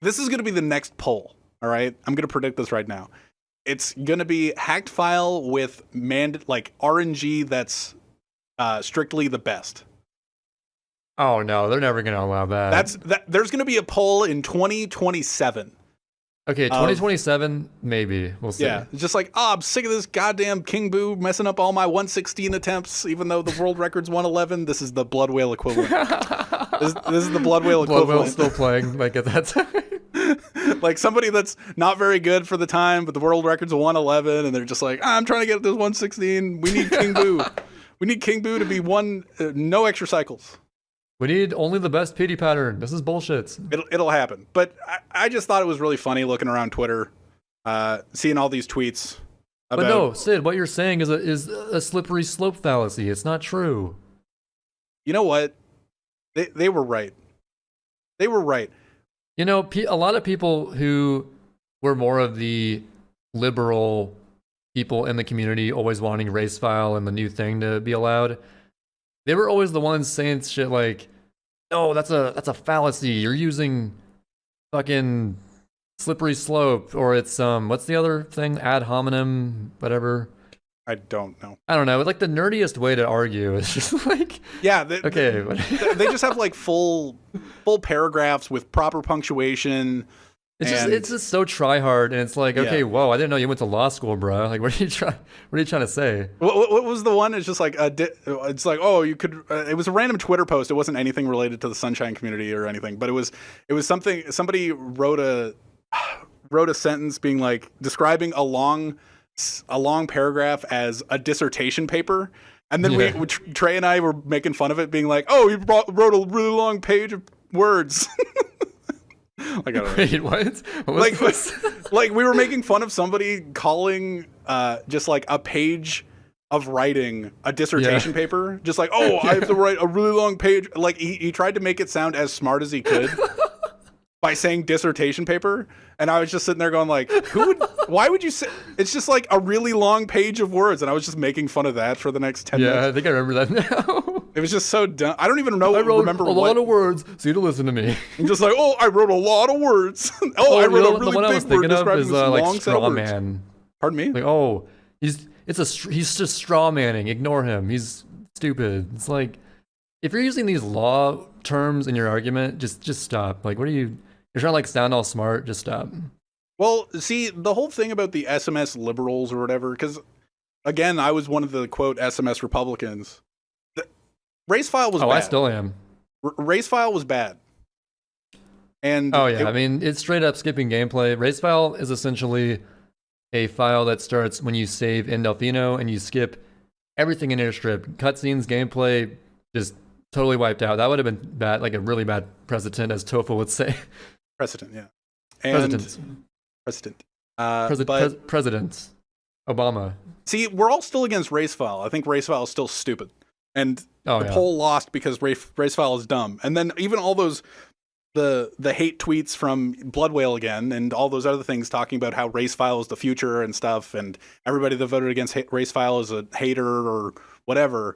This is going to be the next poll, all right? I'm going to predict this right now. It's going to be hacked file with RNG that's strictly the best. Oh, no, they're never going to allow that. There's going to be a poll in 2027. Okay, 2027, maybe. We'll see. Yeah, just like, I'm sick of this goddamn King Boo messing up all my 116 attempts, even though the world record's 111. This is the Blood Whale equivalent. This is the Blood Whale equivalent. Blood Whale's still playing, like, at that time. Like, somebody that's not very good for the time, but the world record's a 111, and they're just like, I'm trying to get this 116. We need King Boo. We need King Boo to be no extra cycles. We need only the best PD pattern. This is bullshit. It'll happen. But I just thought it was really funny looking around Twitter, seeing all these tweets. But no, Sid, what you're saying is a slippery slope fallacy. It's not true. You know what? They were right. They were right. You know, a lot of people who were more of the liberal people in the community, always wanting race file and the new thing to be allowed, they were always the ones saying shit like, "Oh, that's a fallacy. You're using fucking slippery slope," or it's what's the other thing? Ad hominem, whatever. I don't know. I don't know. It's like the nerdiest way to argue. It's just like, yeah, okay, they just have like full paragraphs with proper punctuation. It's just so try hard, and it's like, okay, whoa, I didn't know you went to law school, bro. Like, what are you trying to say? What was the one? It's just like it's like, oh, you could. It was a random Twitter post. It wasn't anything related to the Sunshine community or anything, but it was something. Somebody wrote a sentence being like describing a long paragraph as a dissertation paper, and then Trey and I were making fun of it, being like, oh, you wrote a really long page of words. Like, I don't know. Wait, what? What was Like, this? like we were making fun of somebody calling just like a page of writing a dissertation paper. Just like, oh, I have to write a really long page. Like he tried to make it sound as smart as he could by saying dissertation paper. And I was just sitting there going like, why would you say, it's just like a really long page of words. And I was just making fun of that for the next 10 minutes. Yeah, I think I remember that now. It was just so dumb. I don't even know. I wrote remember a lot of words, so you to listen to me. I'm just like, oh, I wrote a lot of words. I wrote a the really one I was big word thinking of describing is this long like set of straw words. man. Pardon me? Like, oh, he's just straw manning. Ignore him. He's stupid. It's like, if you're using these law terms in your argument, just stop. Like, what are you? You're trying to like sound all smart. Just stop. Well, see, the whole thing about the SMS liberals or whatever, because again, I was one of the quote SMS Republicans. The Racefile was bad. I still am. Racefile was bad. And oh yeah, I mean, it's straight up skipping gameplay. Racefile is essentially a file that starts when you save in Delfino and you skip everything in Airstrip. Cutscenes, gameplay, just totally wiped out. That would have been bad, like a really bad precedent, as Tofa would say. Precedent, yeah. And President. President. Obama. See, we're all still against Racefile. I think Racefile is still stupid. And the poll lost because Racefile is dumb. And then even all those the hate tweets from Blood Whale again and all those other things talking about how Racefile is the future and stuff, and everybody that voted against Racefile is a hater or whatever.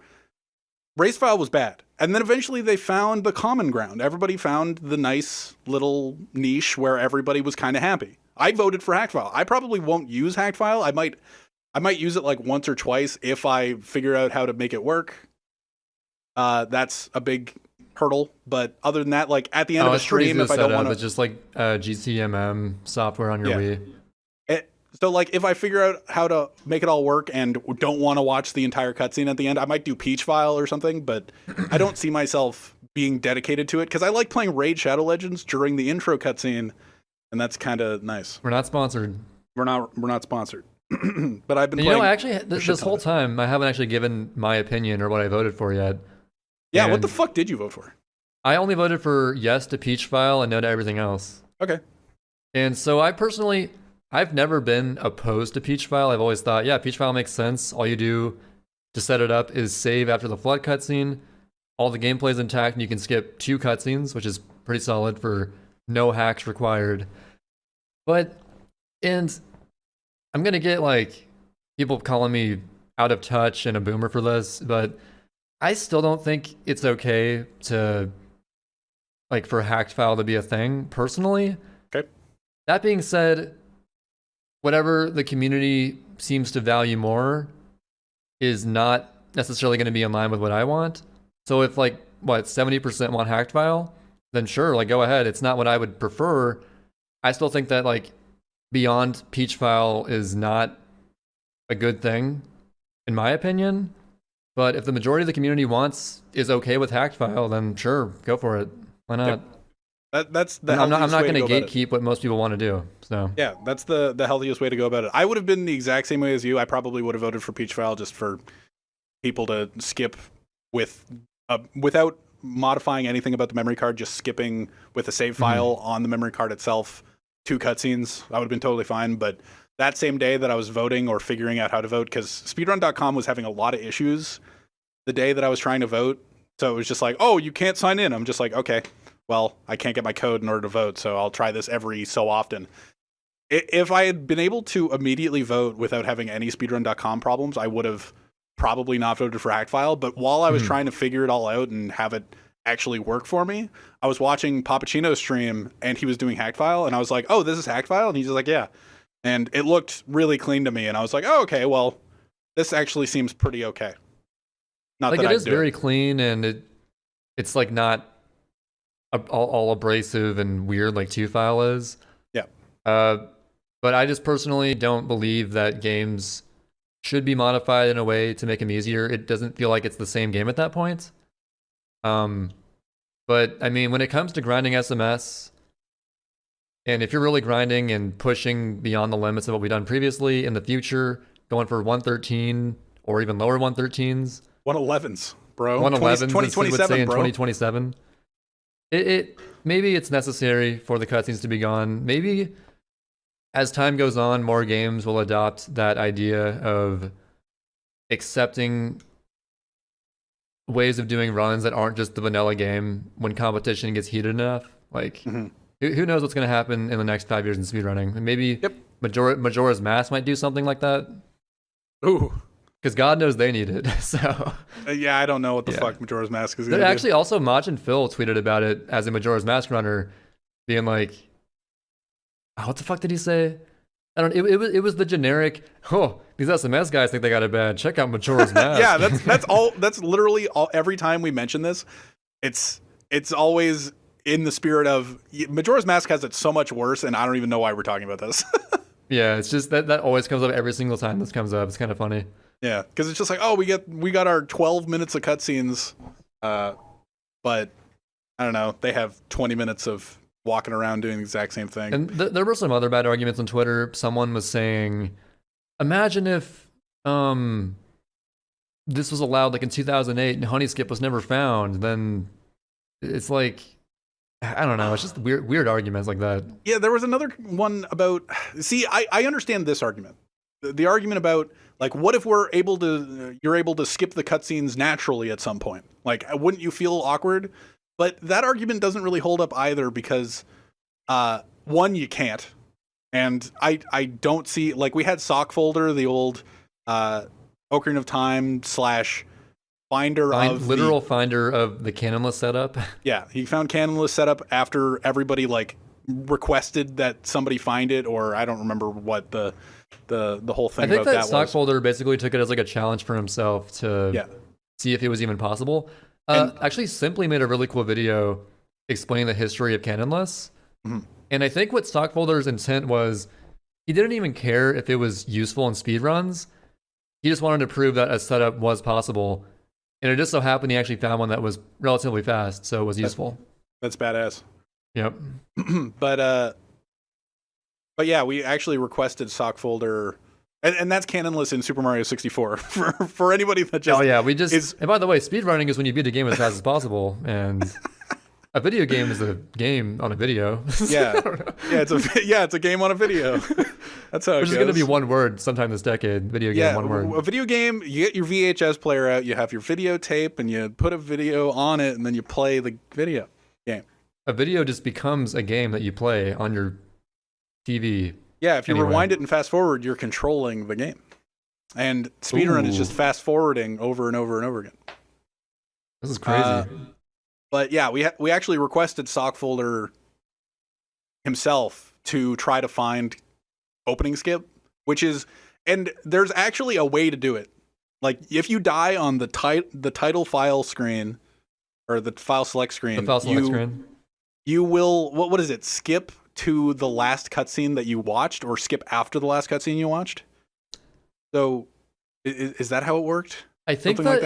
Racefile was bad. And then eventually they found the common ground. Everybody found the nice little niche where everybody was kind of happy. I voted for Hackfile. I probably won't use Hackfile. I might use it like once or twice if I figure out how to make it work. That's a big hurdle, but other than that, like at the end of a stream, if I don't want to, it's just like GCMM software on your Wii. So like if I figure out how to make it all work and don't want to watch the entire cutscene at the end, I might do Peachfile or something, but I don't see myself being dedicated to it because I like playing Raid Shadow Legends during the intro cutscene, and that's kind of nice. We're not sponsored. We're not sponsored. But I've been playing. You know, actually, this whole time I haven't actually given my opinion or what I voted for yet. Yeah, what the fuck did you vote for? I only voted for yes to Peachfile and no to everything else. Okay. And so I've never been opposed to Peachfile. I've always thought, yeah, Peachfile makes sense. All you do to set it up is save after the flood cutscene. All the gameplay's intact and you can skip 2 cutscenes, which is pretty solid for no hacks required. And I'm gonna get like people calling me out of touch and a boomer for this, but I still don't think it's okay to like for Hackfile to be a thing personally. Okay. That being said, whatever the community seems to value more is not necessarily going to be in line with what I want. So if like 70% want Hackfile, then sure, like go ahead. It's not what I would prefer. I still think that like beyond Peachfile is not a good thing, in my opinion. But if the majority of the community is okay with Hackfile, then sure, go for it. Why not? Yep. That's the I'm not going to go gatekeep what most people want to do. So yeah, that's the healthiest way to go about it. I would have been the exact same way as you. I probably would have voted for Peachfile just for people to skip without modifying anything about the memory card, just skipping with a save file on the memory card itself, 2 cutscenes. I would have been totally fine. But that same day that I was voting or figuring out how to vote, because speedrun.com was having a lot of issues the day that I was trying to vote. So it was just like, oh, you can't sign in. I'm just like, okay, well, I can't get my code in order to vote, so I'll try this every so often. If I had been able to immediately vote without having any speedrun.com problems, I would have probably not voted for Hackfile. But while I was trying to figure it all out and have it actually work for me, I was watching Papacino's stream, and he was doing Hackfile, and I was like, oh, this is Hackfile? And he's just like, yeah. And it looked really clean to me, and I was like, oh, okay, well, this actually seems pretty okay. Not like that it is very clean, and it's like not all abrasive and weird like 2File is. Yeah. But I just personally don't believe that games should be modified in a way to make them easier. It doesn't feel like it's the same game at that point. But I mean, when it comes to grinding SMS, and if you're really grinding and pushing beyond the limits of what we've done previously in the future, going for 113 or even lower 113s. 111s, bro. 111s, 2027, bro. 2027. 2027. It maybe it's necessary for the cutscenes to be gone. Maybe as time goes on, more games will adopt that idea of accepting ways of doing runs that aren't just the vanilla game when competition gets heated enough. Like, who knows what's going to happen in the next 5 years in speedrunning? And maybe Majora's Mask might do something like that. Ooh. Because God knows they need it. So yeah, I don't know what the fuck Majora's Mask is going to do. Actually, also, Majin Phil tweeted about it as a Majora's Mask runner, being like, what the fuck did he say? I don't. It was the generic. Oh, these SMS guys think they got it bad. Check out Majora's Mask. Yeah, that's all. That's literally all. Every time we mention this, it's always in the spirit of Majora's Mask has it so much worse, and I don't even know why we're talking about this. Yeah, it's just that always comes up every single time this comes up. It's kind of funny. Yeah, because it's just like, oh, we got our 12 minutes of cutscenes, but I don't know, they have 20 minutes of walking around doing the exact same thing. And there were some other bad arguments on Twitter. Someone was saying, imagine if this was allowed like in 2008 and Honey Skip was never found. Then it's like, I don't know. It's just weird arguments like that. Yeah, there was another one about. See, I understand this argument. The argument about like, what if you're able to skip the cutscenes naturally at some point? Like, wouldn't you feel awkward? But that argument doesn't really hold up either because, one, you can't, and I don't see, like, we had Sockfolder, the old Ocarina of Time / finder finder of the canonless setup. Yeah, he found canonless setup after everybody like requested that somebody find it, or I don't remember what the whole thing. I think that Sockfolder basically took it as like a challenge for himself to see if it was even possible. Actually, Simply made a really cool video explaining the history of canonless, and I think what Stockfolder's intent was, he didn't even care if it was useful in speedruns. He just wanted to prove that a setup was possible. And it just so happened he actually found one that was relatively fast, so it was useful. That's badass. Yep. But yeah, we actually requested Sockfolder, and that's canonless in Super Mario 64 for anybody that just. Oh yeah, and by the way, speedrunning is when you beat a game as fast as possible, and a video game is a game on a video. Yeah, it's a game on a video. That's how it goes. Which is going to be one word sometime this decade. Video game, one word. A video game, you get your VHS player out, you have your videotape, and you put a video on it, and then you play the video game. A video just becomes a game that you play on your TV. Yeah, if you rewind it and fast forward, you're controlling the game. And speedrun is just fast forwarding over and over and over again. This is crazy. But yeah, we actually requested Sockfolder himself to try to find opening skip, and there's actually a way to do it. Like, if you die on the title file screen, or the file select screen, you will, what is it, skip to the last cutscene that you watched, or skip after the last cutscene you watched? So, is that how it worked? I think that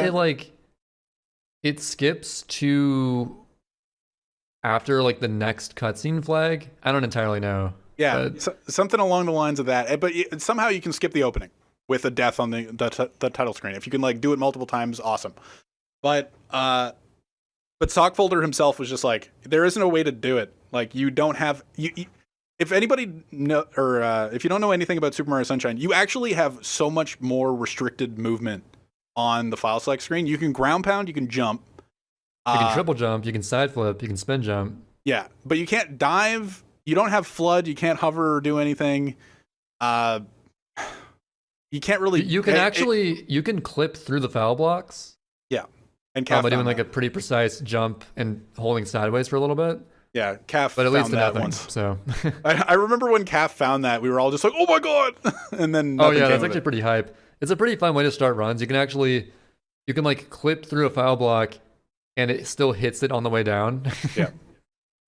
it skips to after like the next cutscene flag. I don't entirely know. Yeah, something along the lines of that. But somehow you can skip the opening with a death on the title screen. If you can like do it multiple times, awesome. But Sockfolder himself was just like, there isn't a way to do it. Like, you don't have if anybody know, or if you don't know anything about Super Mario Sunshine, you actually have so much more restricted movement on the file select screen. You can ground pound, you can jump, you can triple jump, you can side flip, you can spin jump. Yeah, but you can't dive. You don't have flood. You can't hover or do anything. You can't really. You can you can clip through the foul blocks. Yeah, and by doing like a pretty precise jump and holding sideways for a little bit. Yeah, Calf but it leads found to that nothing, once. So I remember when Calf found that, we were all just like, "Oh my god!" And then that's actually pretty hype. It's a pretty fun way to start runs. You can like clip through a foul block, and it still hits it on the way down. Yeah,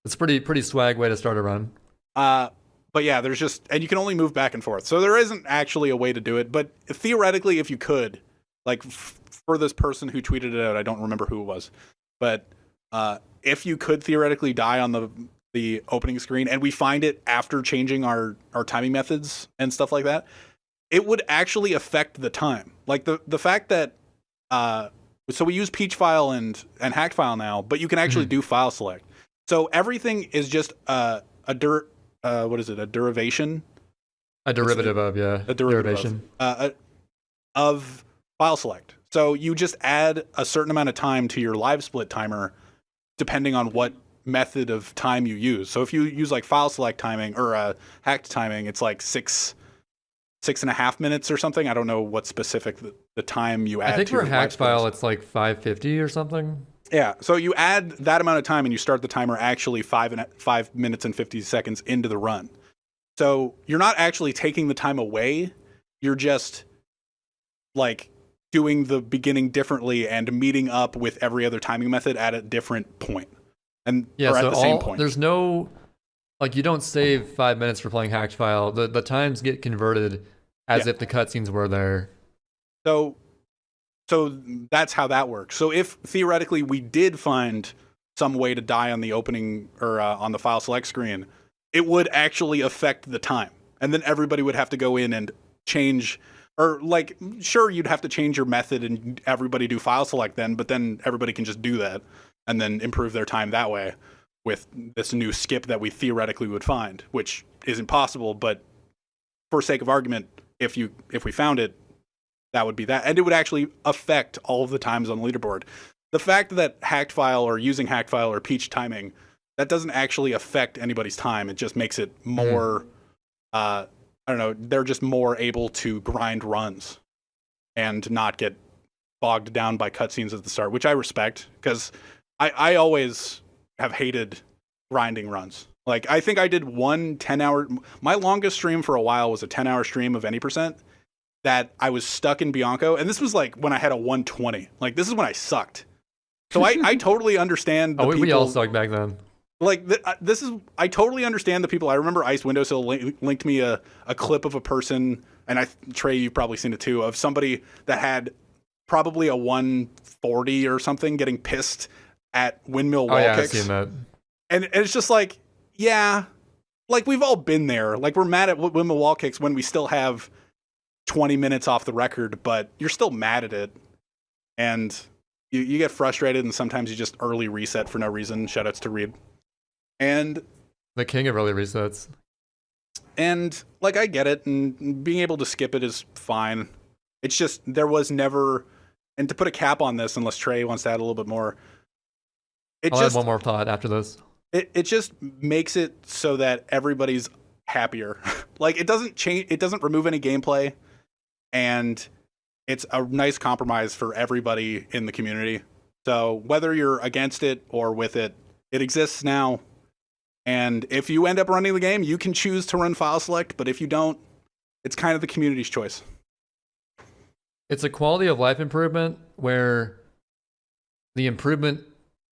it's a pretty swag way to start a run. But yeah, there's just, and you can only move back and forth. So there isn't actually a way to do it. But theoretically, if you could, like for this person who tweeted it out, I don't remember who it was, but if you could theoretically die on the opening screen, and we find it after changing our timing methods and stuff like that, it would actually affect the time. Like the fact that so we use Peach file and Hacked file now, but you can actually do file select. So everything is just what is it? A derivation? A derivative of, yeah. A derivation of file select. So you just add a certain amount of time to your live split timer, depending on what method of time you use. So if you use like file select timing or hacked timing, it's like 6.5 minutes or something. I don't know what specific the time you add. I think to for your hacked live file, splits. it's like 550 or something. Yeah, so you add that amount of time and you start the timer actually 5 minutes and 50 seconds into the run. So you're not actually taking the time away. You're just like doing the beginning differently and meeting up with every other timing method at a different point. And Yeah, or at so the same point. there's no, like, you don't save 5 minutes for playing hacked file. The times get converted as if the cutscenes were there. So that's how that works. So if theoretically we did find some way to die on the opening or on the file select screen, it would actually affect the time. And then everybody would have to go in and change, or like, sure, you'd have to change your method and everybody do file select then, but then everybody can just do that and then improve their time that way with this new skip that we theoretically would find, which isn't possible, but for sake of argument, if we found it, that would be that. And it would actually affect all of the times on the leaderboard. The fact that hacked file or using hacked file or peach timing, that doesn't actually affect anybody's time. It just makes it more, I don't know, they're just more able to grind runs and not get bogged down by cutscenes at the start, which I respect, because I always have hated grinding runs. Like, I think I did one 10-hour, my longest stream for a while was a 10-hour stream of any percent, that I was stuck in Bianco, and this was like when I had a 120. Like, this is when I sucked. So I totally understand the people. We all sucked back then. Like, I totally understand the people. I remember Ice Windowsill linked me a clip of a person, and Trey, you've probably seen it too, of somebody that had probably a 140 or something getting pissed at windmill wall kicks. I've seen that. And it's just like, yeah, like we've all been there. Like, we're mad at windmill wall kicks when we still have 20 minutes off the record, but you're still mad at it. And you get frustrated, and sometimes you just early reset for no reason. Shoutouts to Reed. And the king of early resets. And like, I get it, and being able to skip it is fine. It's just, there was never, and to put a cap on this, unless Trey wants to add a little bit more, I'll add one more thought after this. It just makes it so that everybody's happier. Like, it doesn't change, it doesn't remove any gameplay, and it's a nice compromise for everybody in the community. So whether you're against it or with it, it exists now. And if you end up running the game, you can choose to run file select, but if you don't, it's kind of the community's choice. It's a quality of life improvement where the improvement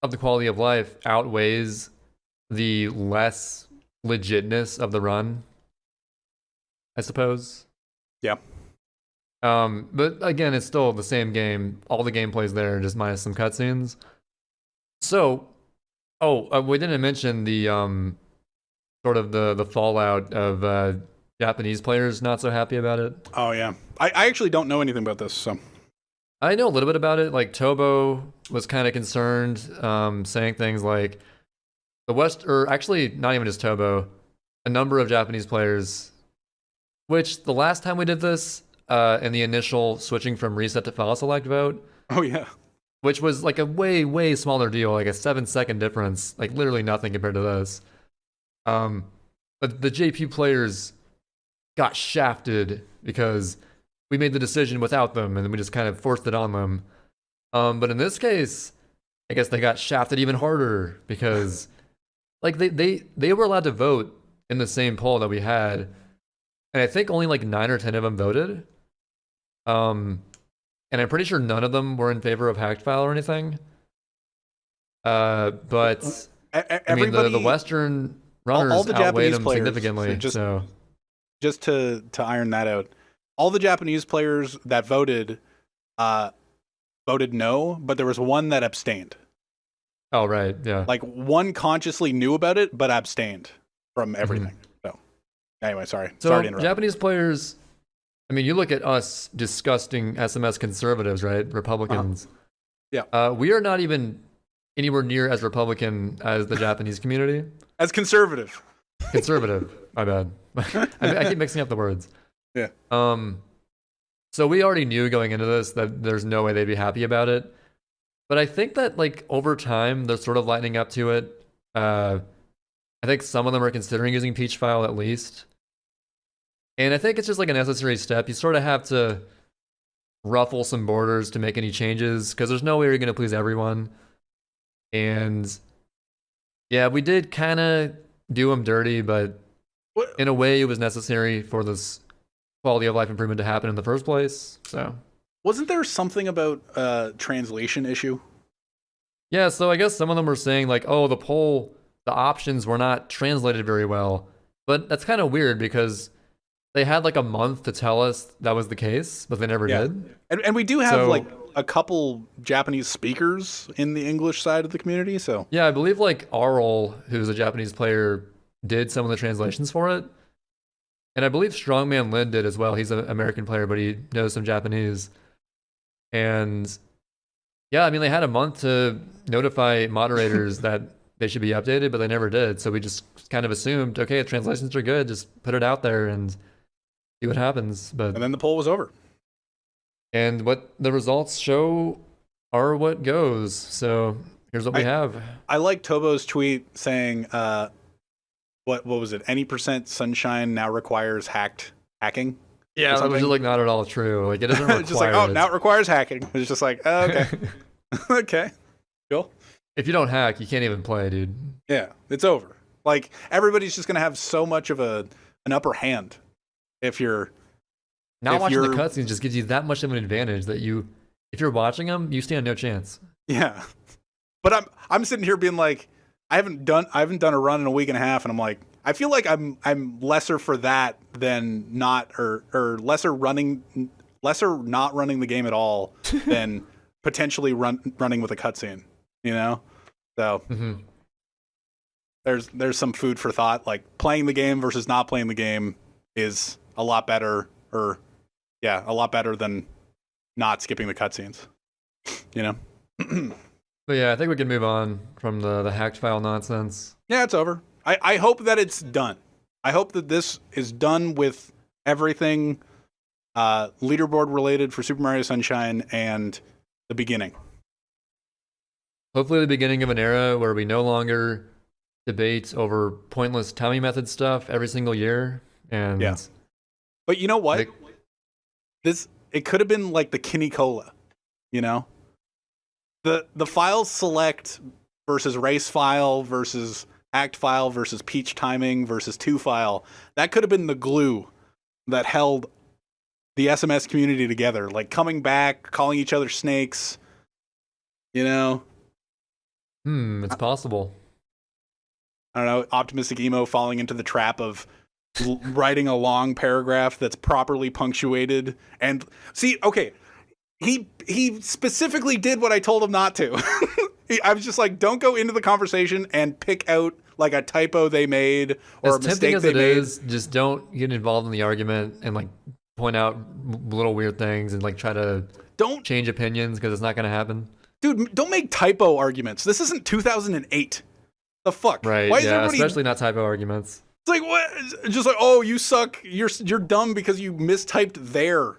of the quality of life outweighs the less legitness of the run, I suppose. Yeah. But again, it's still the same game. All the gameplay's there, just minus some cutscenes. So, we didn't mention the sort of the fallout of Japanese players not so happy about it. Oh yeah, I actually don't know anything about this, so I know a little bit about it. Like, Tobo was kind of concerned, saying things like the West, or actually not even just Tobo, a number of Japanese players, which the last time we did this, in the initial switching from reset to file select vote. Oh yeah. Which was like a way, way smaller deal, like a 7-second difference, like literally nothing compared to this. But the JP players got shafted because we made the decision without them, and we just kind of forced it on them. But in this case, I guess they got shafted even harder because, like, they were allowed to vote in the same poll that we had, and I think only like 9 or 10 of them voted. And I'm pretty sure none of them were in favor of hacked file or anything. But I mean, the Western runners all the outweighed Japanese them players, significantly. Just to iron that out, all the Japanese players that voted voted no, but there was one that abstained. Oh right, yeah. Like, one consciously knew about it but abstained from everything. So anyway, sorry to interrupt. Japanese players, I mean, you look at us disgusting SMS conservatives, right? Republicans. Yeah. We are not even anywhere near as Republican as the Japanese community. As conservative. Conservative. My bad. I keep mixing up the words. Yeah. So we already knew going into this that there's no way they'd be happy about it. But I think that like over time they're sort of lightening up to it. I think some of them are considering using Peach File at least. And I think it's just like a necessary step. You sort of have to ruffle some borders to make any changes because there's no way you're going to please everyone. And yeah, we did kind of do them dirty, but in a way it was necessary for this quality of life improvement to happen in the first place. So wasn't there something about a translation issue? Yeah, so I guess some of them were saying like, oh, the options were not translated very well. But that's kind of weird because they had like a month to tell us that was the case, but they never did. And we do have like a couple Japanese speakers in the English side of the community, so. Yeah, I believe like Arl, who's a Japanese player, did some of the translations for it. And I believe Strongman Lin did as well. He's an American player, but he knows some Japanese. And yeah, I mean, they had a month to notify moderators that they should be updated, but they never did. So we just kind of assumed, okay, the translations are good. Just put it out there and see what happens. But and then the poll was over. And what the results show are what goes. So here's what we have. I like Tobo's tweet saying, what was it? Any % sunshine now requires hacking. Yeah, which is like not at all true. Like it doesn't require just like, now it requires hacking. It's just like, oh, okay. Okay. Cool. If you don't hack, you can't even play, dude. Yeah, it's over. Like everybody's just gonna have so much of an upper hand if you're not watching the cutscenes just gives you that much of an advantage that if you're watching them, you stand no chance. Yeah. But I'm sitting here being like, I haven't done a run in a week and a half, and I'm like, I feel like I'm lesser for that than not or lesser not running the game at all than potentially running with a cutscene, you know? So there's some food for thought. Like playing the game versus not playing the game is a lot better, a lot better than not skipping the cutscenes, you know? But yeah, I think we can move on from the hacked file nonsense. Yeah, it's over. I hope that it's done. I hope that this is done with everything leaderboard related for Super Mario Sunshine and the beginning. Hopefully the beginning of an era where we no longer debate over pointless timing method stuff every single year. And yeah. But you know what? It could have been like the Kinney Cola, you know? The file select versus race file versus act file versus peach timing versus 2 file, that could have been the glue that held the SMS community together. Like coming back, calling each other snakes, you know? It's possible. I don't know, optimistic emo falling into the trap of writing a long paragraph that's properly punctuated. And see, okay, he specifically did what I told him not to. I was just like, don't go into the conversation and pick out like a typo they made or a mistake they made. Is, just don't get involved in the argument and like point out little weird things and like try to change opinions because it's not going to happen. Dude, don't make typo arguments. This isn't 2008. The fuck? Right, why is everybody... especially not typo arguments. It's like, what? Just like, oh, you suck. You're dumb because you mistyped there.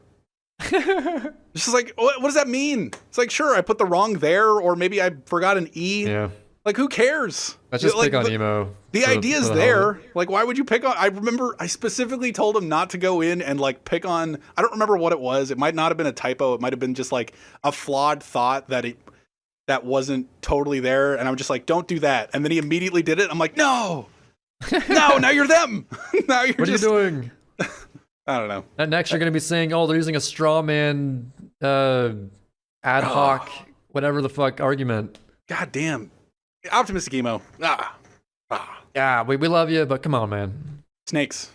It's just like, what does that mean? It's like, sure, I put the wrong there, or maybe I forgot an E. Yeah. Like, who cares? Let's just pick on emo. The idea's there. Like, why would you pick on... I remember I specifically told him not to go in and, like, pick on... I don't remember what it was. It might not have been a typo. It might have been just, like, a flawed thought that wasn't totally there. And I'm just like, don't do that. And then he immediately did it. I'm like, no! No, now you're them! Now you're What are you doing? I don't know. And next you're going to be saying, oh, they're using a straw man ad hoc, whatever the fuck argument. God damn. Optimistic emo. Yeah, we love you, but come on, man. Snakes.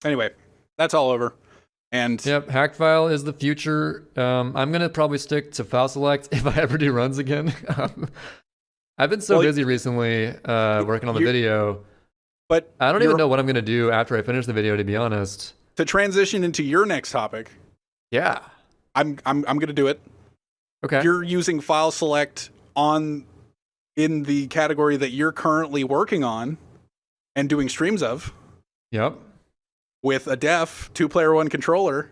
Anyway, that's all over. And yep, hack file is the future. I'm going to probably stick to file select if I ever do runs again. I've been so busy recently working on the video. But I don't even know what I'm going to do after I finish the video, to be honest. To transition into your next topic. Yeah. I'm going to do it. Okay. You're using file select in the category that you're currently working on and doing streams of. Yep. With Adef, 2-player 1 controller.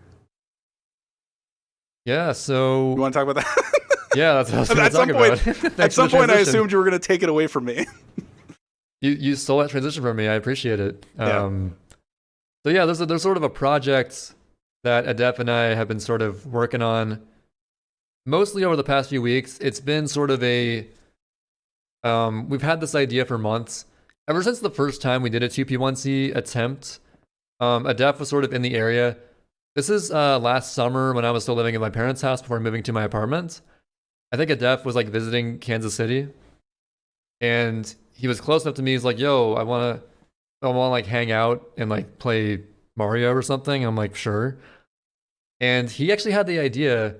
Yeah, so You want to talk about that? yeah, that's what I was going to talk about. At some point, I assumed you were going to take it away from me. You stole that transition from me. I appreciate it. Yeah. So yeah, there's sort of a project that Adef and I have been sort of working on mostly over the past few weeks. It's been sort of a we've had this idea for months. Ever since the first time we did a 2P1C attempt, Adef was sort of in the area. This is last summer when I was still living in my parents' house before moving to my apartment. I think Adef was like visiting Kansas City, and he was close enough to me. He's like, "Yo, I wanna like hang out and like play Mario or something." I'm like, "Sure." And he actually had the idea.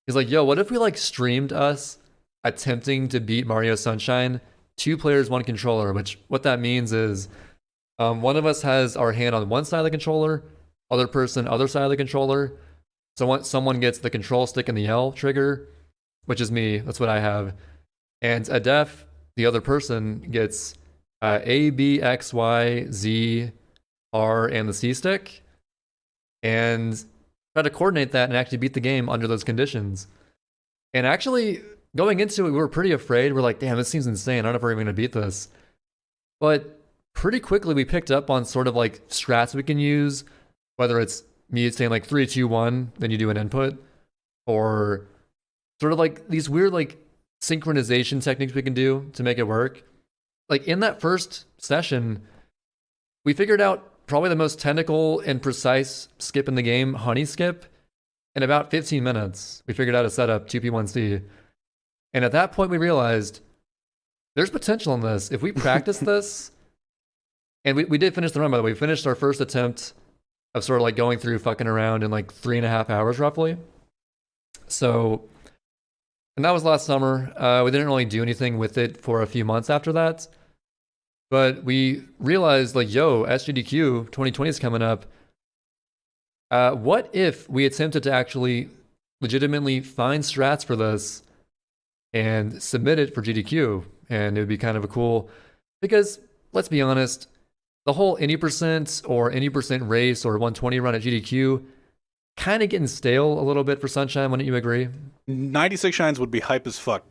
He's like, "Yo, what if we like streamed us attempting to beat Mario Sunshine, 2 players, 1 controller?" Which what that means is, one of us has our hand on one side of the controller, other person other side of the controller. So once someone gets the control stick and the L trigger, which is me, that's what I have, and Adef, the other person, gets A, B, X, Y, Z, R, and the C stick, and try to coordinate that and actually beat the game under those conditions. And actually, going into it, we were pretty afraid. We're like, damn, this seems insane. I don't know if we're even going to beat this. But pretty quickly, we picked up on sort of like strats we can use, whether it's me saying like 3, 2, 1, then you do an input, or sort of like these weird like synchronization techniques we can do to make it work. Like in that first session, we figured out probably the most technical and precise skip in the game, honey skip. In about 15 minutes, we figured out a setup, 2P1C. And at that point, we realized there's potential in this. If we practice this, and we did finish the run, by the way. We finished our first attempt of sort of like going through fucking around in like 3.5 hours roughly. So, and that was last summer. We didn't really do anything with it for a few months after that. But we realized like, yo, SGDQ 2020 is coming up. What if we attempted to actually legitimately find strats for this and submit it for GDQ? And it would be kind of a cool, because let's be honest, the whole any percent or any percent race or 120 run at GDQ kind of getting stale a little bit for Sunshine. Wouldn't you agree? 96 shines would be hype as fuck.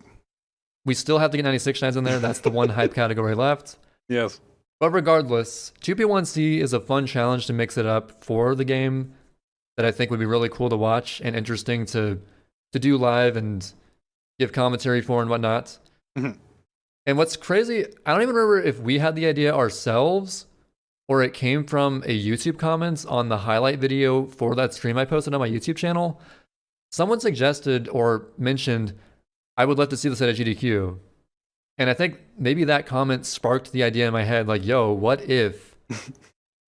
We still have to get 96 shines in there. That's the one hype category left. Yes. But regardless, 2P1C is a fun challenge to mix it up for the game that I think would be really cool to watch and interesting to do live and give commentary for and whatnot. Mm-hmm. And what's crazy, I don't even remember if we had the idea ourselves or it came from a YouTube comments on the highlight video for that stream I posted on my YouTube channel. Someone suggested or mentioned, I would love to see this at a GDQ. And I think maybe that comment sparked the idea in my head, like, yo, what if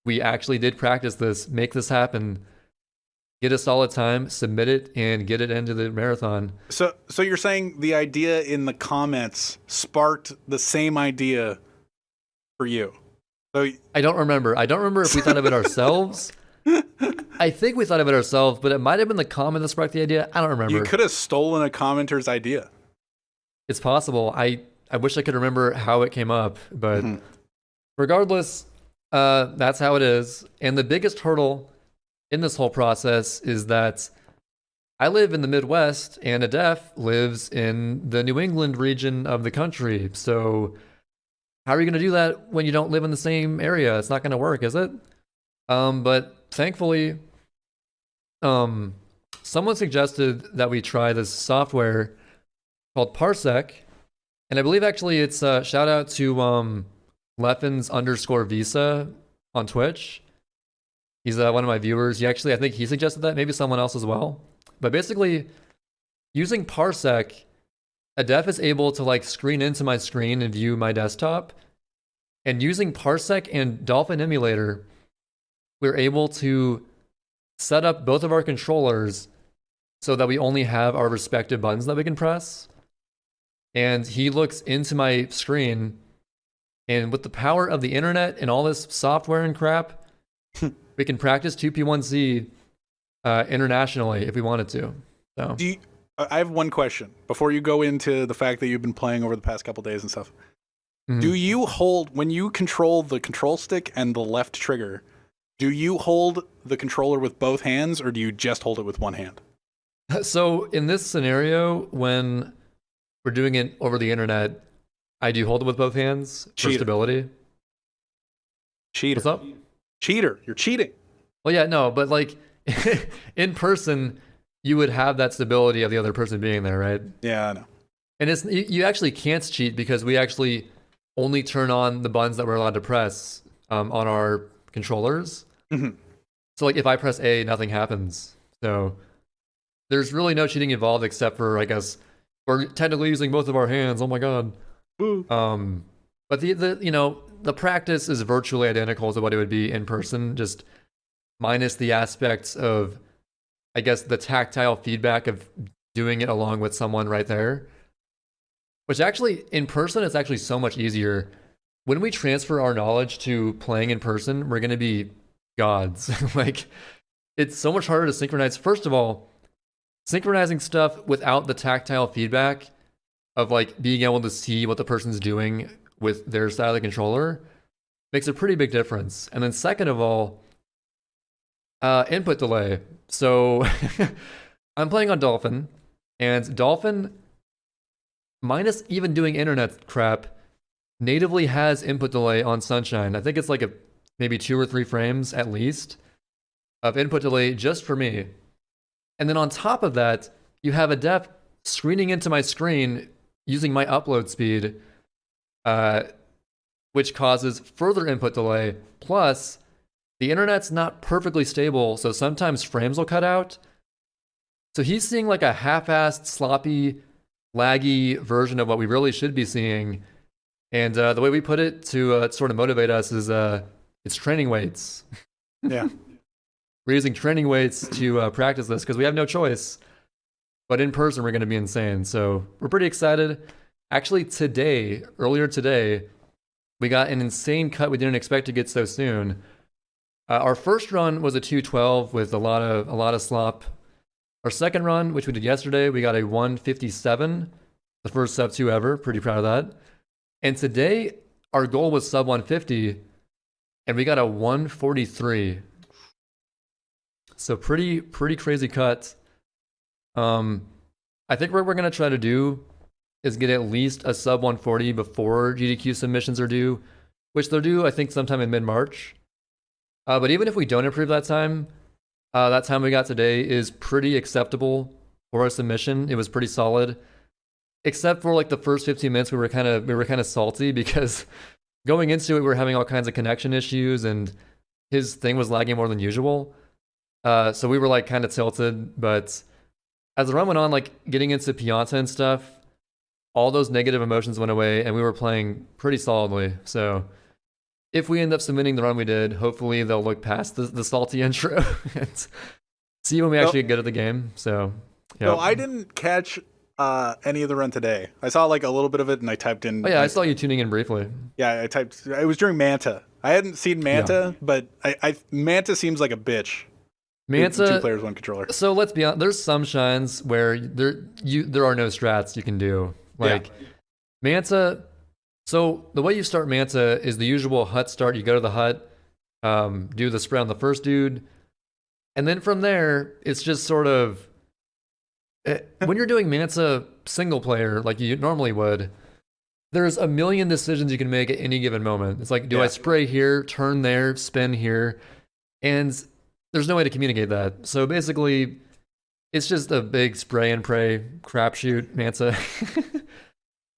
we actually did practice this, make this happen, get a solid time, submit it, and get it into the marathon. So you're saying the idea in the comments sparked the same idea for you? So I don't remember if we thought of it ourselves. I think we thought of it ourselves, but it might have been the comment that sparked the idea. I don't remember. You could have stolen a commenter's idea. It's possible. I wish I could remember how it came up, but regardless, that's how it is. And the biggest hurdle in this whole process is that I live in the Midwest and Adef lives in the New England region of the country. So how are you going to do that when you don't live in the same area? It's not going to work, is it? But thankfully, someone suggested that we try this software called Parsec. And I believe actually it's a shout out to Leffens_Visa on Twitch. He's one of my viewers. I think he suggested that, maybe someone else as well. But basically, using Parsec, Adef is able to like screen into my screen and view my desktop. And using Parsec and Dolphin Emulator, we're able to set up both of our controllers so that we only have our respective buttons that we can press. And he looks into my screen, and with the power of the internet and all this software and crap, we can practice 2P1C internationally if we wanted to. So I have one question before you go into the fact that you've been playing over the past couple days and stuff. Mhm. Do you hold, when you control the control stick and the left trigger, do you hold the controller with both hands or do you just hold it with one hand? So in this scenario, when we're doing it over the internet, I do hold it with both hands for Cheater. stability. Cheater. What's up? Cheater. You're cheating. Well, yeah, no, but like in person, you would have that stability of the other person being there, right? Yeah, I know. And it's you actually can't cheat because we actually only turn on the buttons that we're allowed to press on our controllers. Mhm. So like if I press A, nothing happens. So there's really no cheating involved except for, I guess, we're technically using both of our hands. Oh my god. Woo. But the practice is virtually identical to what it would be in person, just minus the aspects of, I guess, the tactile feedback of doing it along with someone right there. Which actually, in person, it's actually so much easier. When we transfer our knowledge to playing in person, we're going to be gods. Like, it's so much harder to synchronize. First of all, synchronizing stuff without the tactile feedback of like being able to see what the person's doing with their side of the controller makes a pretty big difference. And then second of all, input delay. So I'm playing on Dolphin, and Dolphin, minus even doing internet crap, natively has input delay on Sunshine. I think it's like maybe 2 or 3 frames at least of input delay just for me. And then on top of that, you have Adef screening into my screen using my upload speed, which causes further input delay. Plus, the internet's not perfectly stable, so sometimes frames will cut out. So he's seeing like a half-assed, sloppy, laggy version of what we really should be seeing. And the way we put it to sort of motivate us is it's training weights. Yeah. We're using training weights to practice this because we have no choice. But in person, we're going to be insane. So we're pretty excited. Actually, earlier today, we got an insane cut we didn't expect to get so soon. Our first run was a 212 with a lot of slop. Our second run, which we did yesterday, we got a 157, the first sub 2 ever. Pretty proud of that. And today, our goal was sub 150, and we got a 143. So pretty crazy cut. I think what we're going to try to do is get at least a sub 140 before GDQ submissions are due, which they're due, I think, sometime in mid-March. But even if we don't improve that time we got today is pretty acceptable for a submission. It was pretty solid, except for like the first 15 minutes we were kind of salty because going into it we were having all kinds of connection issues and his thing was lagging more than usual. So we were like kind of tilted, but as the run went on, like getting into Pianta and stuff, all those negative emotions went away and we were playing pretty solidly. So if we end up submitting the run we did, hopefully they'll look past the salty intro and see when we actually get good at the game. So, yeah. No, I didn't catch any of the run today. I saw like a little bit of it and I typed in. Oh, yeah, I saw you tuning in briefly. Yeah, I typed. It was during Manta. I hadn't seen Manta, but Manta seems like a bitch. Manta, 2 players, 1 controller. So let's be honest, there's some shines where there are no strats you can do. Like Manta. So the way you start Manta is the usual hut start. You go to the hut, do the spray on the first dude, and then from there, it's just sort of when you're doing Manta single player like you normally would, there's a million decisions you can make at any given moment. It's like, do I spray here, turn there, spin here, and there's no way to communicate that. So basically, it's just a big spray and pray crapshoot Manta.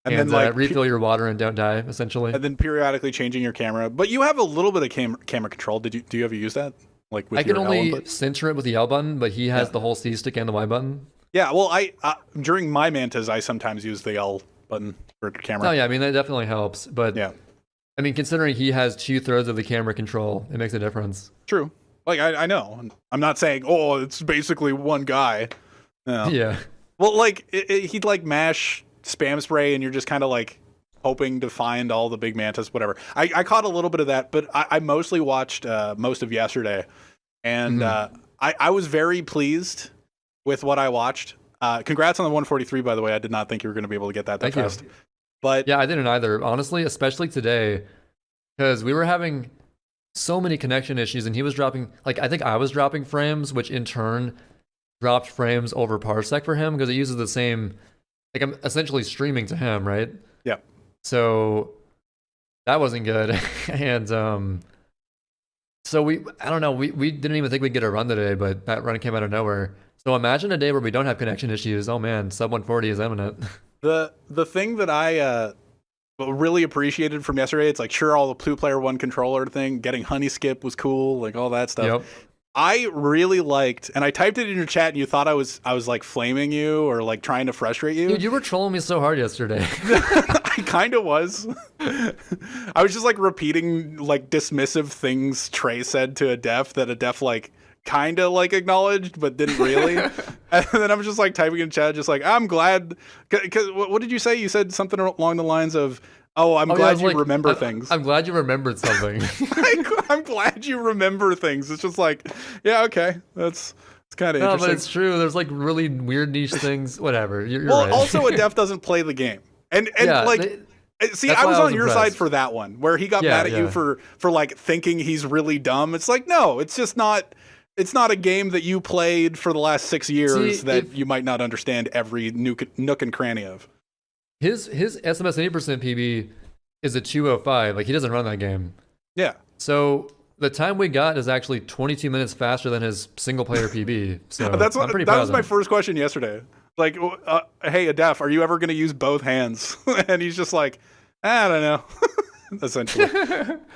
And then like refill your water and don't die, essentially. And then periodically changing your camera. But you have a little bit of camera control. Do you ever use that? Like with I can only center it with the L button, but he has the whole C stick and the Y button. Yeah, well, I during my Mantas, I sometimes use the L button for camera. Oh yeah, I mean that definitely helps. But yeah, I mean considering he has 2/3 of the camera control, it makes a difference. True. Like I know. I'm not saying it's basically one guy. No. Yeah. Well, like he'd like mash spam spray and you're just kind of like hoping to find all the big mantas, whatever. I caught a little bit of that, but I mostly watched most of yesterday, and I was very pleased with what I watched. Congrats on the 143, by the way. I did not think you were going to be able to get that Thank fast. you. But Yeah, I didn't either. Honestly, especially today, because we were having so many connection issues, and he was dropping. Like, I think I was dropping frames, which in turn dropped frames over parsec for him because it uses the same. Like, I'm essentially streaming to him, right? yeah, So that wasn't good, and so I don't know, we didn't even think we'd get a run today, but that run came out of nowhere. So imagine a day where we don't have connection issues. Oh man, sub 140 is imminent. the thing that I really appreciated from yesterday, it's like, sure, all the two-player one controller thing, getting honey skip was cool, like all that stuff. Yep. I really liked, and I typed it in your chat, and you thought I was like flaming you or like trying to frustrate you. Dude, you were trolling me so hard yesterday. I kind of was. I was just like repeating like dismissive things Trey said to Adef that Adef like kind of like acknowledged but didn't really. And then I was just like typing in chat, just like, I'm glad. Because what did you say? You said something along the lines of, "Oh, I'm glad you remember things." I'm glad you remembered something. I'm glad you remember things. It's just like, yeah, okay, it's kind of No, interesting. but it's true. There's like really weird niche things. Whatever. You're Well, right. also Adef doesn't play the game, and Yeah, like. See, that's I why was I on was your impressed. side for that one, where he got Yeah, mad at you yeah. for like thinking he's really dumb. It's like, no, it's just not. It's not a game that you played for the last 6 years See, that you might not understand every nook and cranny of. His SMS 80% PB is a 205. Like, he doesn't run that game. Yeah, So the time we got is actually 22 minutes faster than his single player PB. So that's I'm what. pretty That proud was of my him. first question yesterday. Like, hey, Adef, are you ever going to use both hands? And he's just like, I don't know, essentially.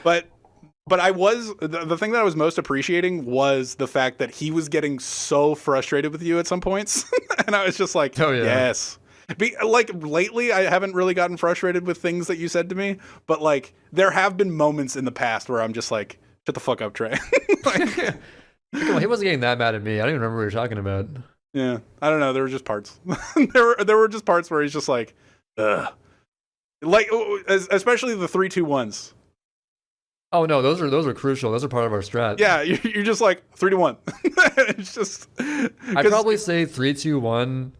But I was the thing that I was most appreciating was the fact that he was getting so frustrated with you at some points, and I was just like, Oh, yeah. yes. Like lately, I haven't really gotten frustrated with things that you said to me, but like there have been moments in the past where I'm just like, shut the fuck up, Trey. Like, Come on, he wasn't getting that mad at me. I don't even remember what you were talking about. yeah, I don't know. There were just parts. there were just parts where he's just like, ugh. Like especially the 3-2-1s. Oh no, those are crucial. Those are part of our strat. Yeah, you're just like 3-1. It's just. I probably say 3-2-1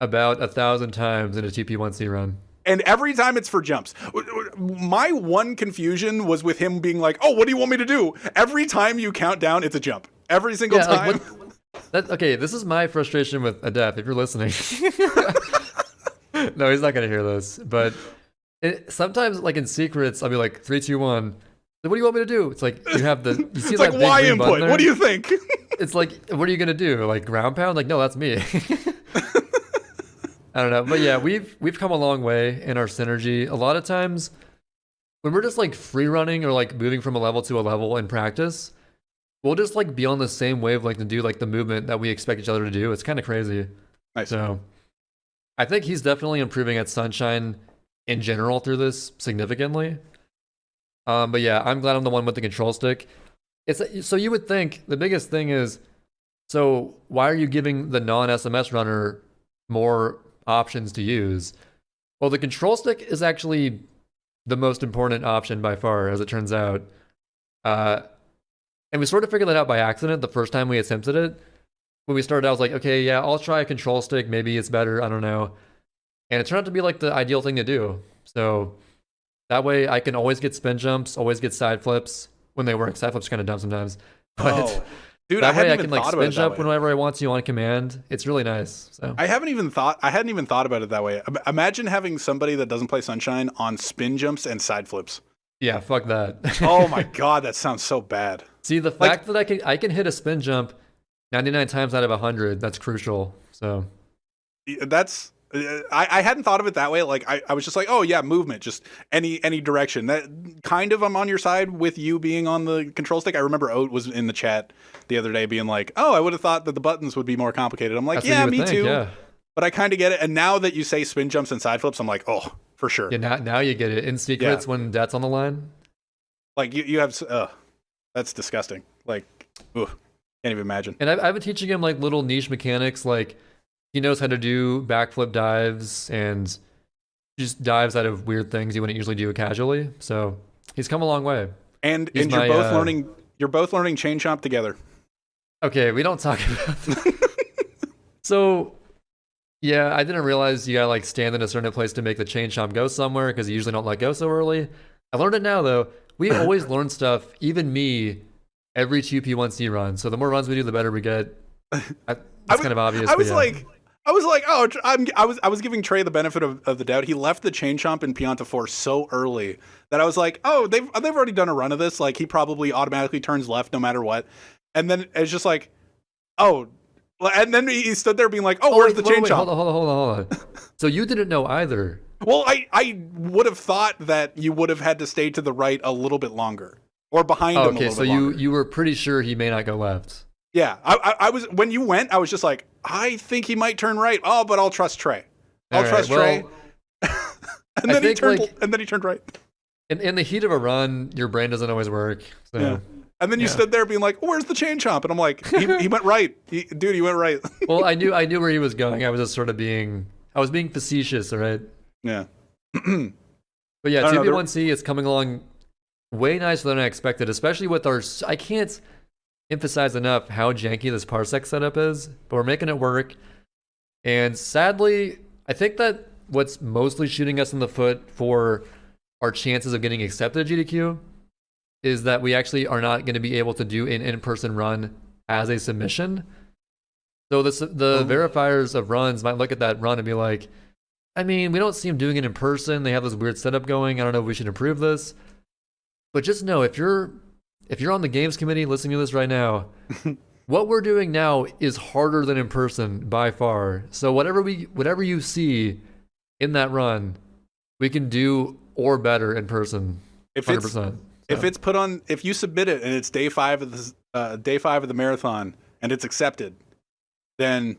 about 1,000 times in a TP1C run. And every time it's for jumps. My one confusion was with him being like, "Oh, what do you want me to do?" Every time you count down, it's a jump. Every single time. Okay, this is my frustration with Adef, if you're listening. No, he's not gonna hear this. But sometimes, like in secrets, I'll be like 3-2-1. What do you want me to do? It's like you have the. You see It's that like big Y green button input. there? What do you think? It's like, what are you gonna do? Like ground pound? Like, no, that's me. I don't know, but yeah, we've come a long way in our synergy. A lot of times, when we're just like free running or like moving from a level to a level in practice, we'll just like be on the same wavelength and do like the movement that we expect each other to do. It's kind of crazy. Nice. So, I think he's definitely improving at Sunshine in general through this significantly. But yeah, I'm glad I'm the one with the control stick. So you would think the biggest thing is, so why are you giving the non-SMS runner more options to use? Well, the control stick is actually the most important option by far, as it turns out. And we sort of figured that out by accident the first time we attempted it. When we started, I was like, okay, yeah, I'll try a control stick. Maybe it's better. I don't know. And it turned out to be like the ideal thing to do. So that way I can always get spin jumps, always get side flips when they work. Side flips kind of dumb sometimes. But Dude, that way I even can like thought about spin it that jump way. whenever I want to on command. It's really nice. So I hadn't even thought about it that way. Imagine having somebody that doesn't play Sunshine on spin jumps and side flips. yeah, fuck that. Oh my god, that sounds so bad. See, the fact that I can hit a spin jump 99 times out of 100, that's crucial. So That's I hadn't thought of it that way. Like I was just like, oh yeah, movement, just any direction. That kind of, I'm on your side with you being on the control stick. I remember Oat was in the chat the other day being like, oh, I would have thought that the buttons would be more complicated. I'm like, that's what yeah, you would me think, too. Yeah. But I kind of get it. And now that you say spin jumps and side flips, I'm like, oh, for sure. Yeah, now you get it. In secrets when that's on the line. Like you have, that's disgusting. Like, ugh, can't even imagine. And I've been teaching him like little niche mechanics. Like he knows how to do backflip dives and just dives out of weird things you wouldn't usually do casually. So he's come a long way. And He's you're both learning. You're both learning chain chomp together. Okay, we don't talk about that. So Yeah, I didn't realize you gotta like stand in a certain place to make the chain chomp go somewhere because you usually don't let go so early. I learned it now though. We always learn stuff, even me, every 2P1C run. So the more runs we do, the better we get. It's kind of obvious. I but was yeah. like, oh, I was giving Trey the benefit of the doubt. He left the chain chomp in Pianta 4 so early that I was like, oh, they've already done a run of this. Like he probably automatically turns left no matter what. And then it's just like, oh, and then he stood there being like, oh, where's the chain chomp? Hold on. So you didn't know either. Well, I would have thought that you would have had to stay to the right a little bit longer or behind him a little bit longer. So you were pretty sure he may not go left. Yeah, I was, when you went, I was just like, I think he might turn right. Oh, but I'll trust Trey. I'll trust Trey. And then he turned right. In the heat of a run, your brain doesn't always work. So. Yeah. And then you stood there being like, oh, where's the chain chomp? And I'm like, he went right. He went right. Well, I knew where he was going. I was just sort of being facetious, all right? Yeah. But yeah, 2B1C is coming along way nicer than I expected, especially with our, I can't emphasize enough how janky this parsec setup is, but we're making it work. And sadly, I think that what's mostly shooting us in the foot for our chances of getting accepted at GDQ is that we actually are not going to be able to do an in-person run as a submission. So the verifiers of runs might look at that run and be like, I mean, we don't see them doing it in person. They have this weird setup going. I don't know if we should improve this. But just know, if you're on the games committee listening to this right now, what we're doing now is harder than in person by far. So whatever you see in that run, we can do or better in person. 100%. If you submit it and it's day 5 of the marathon and it's accepted, then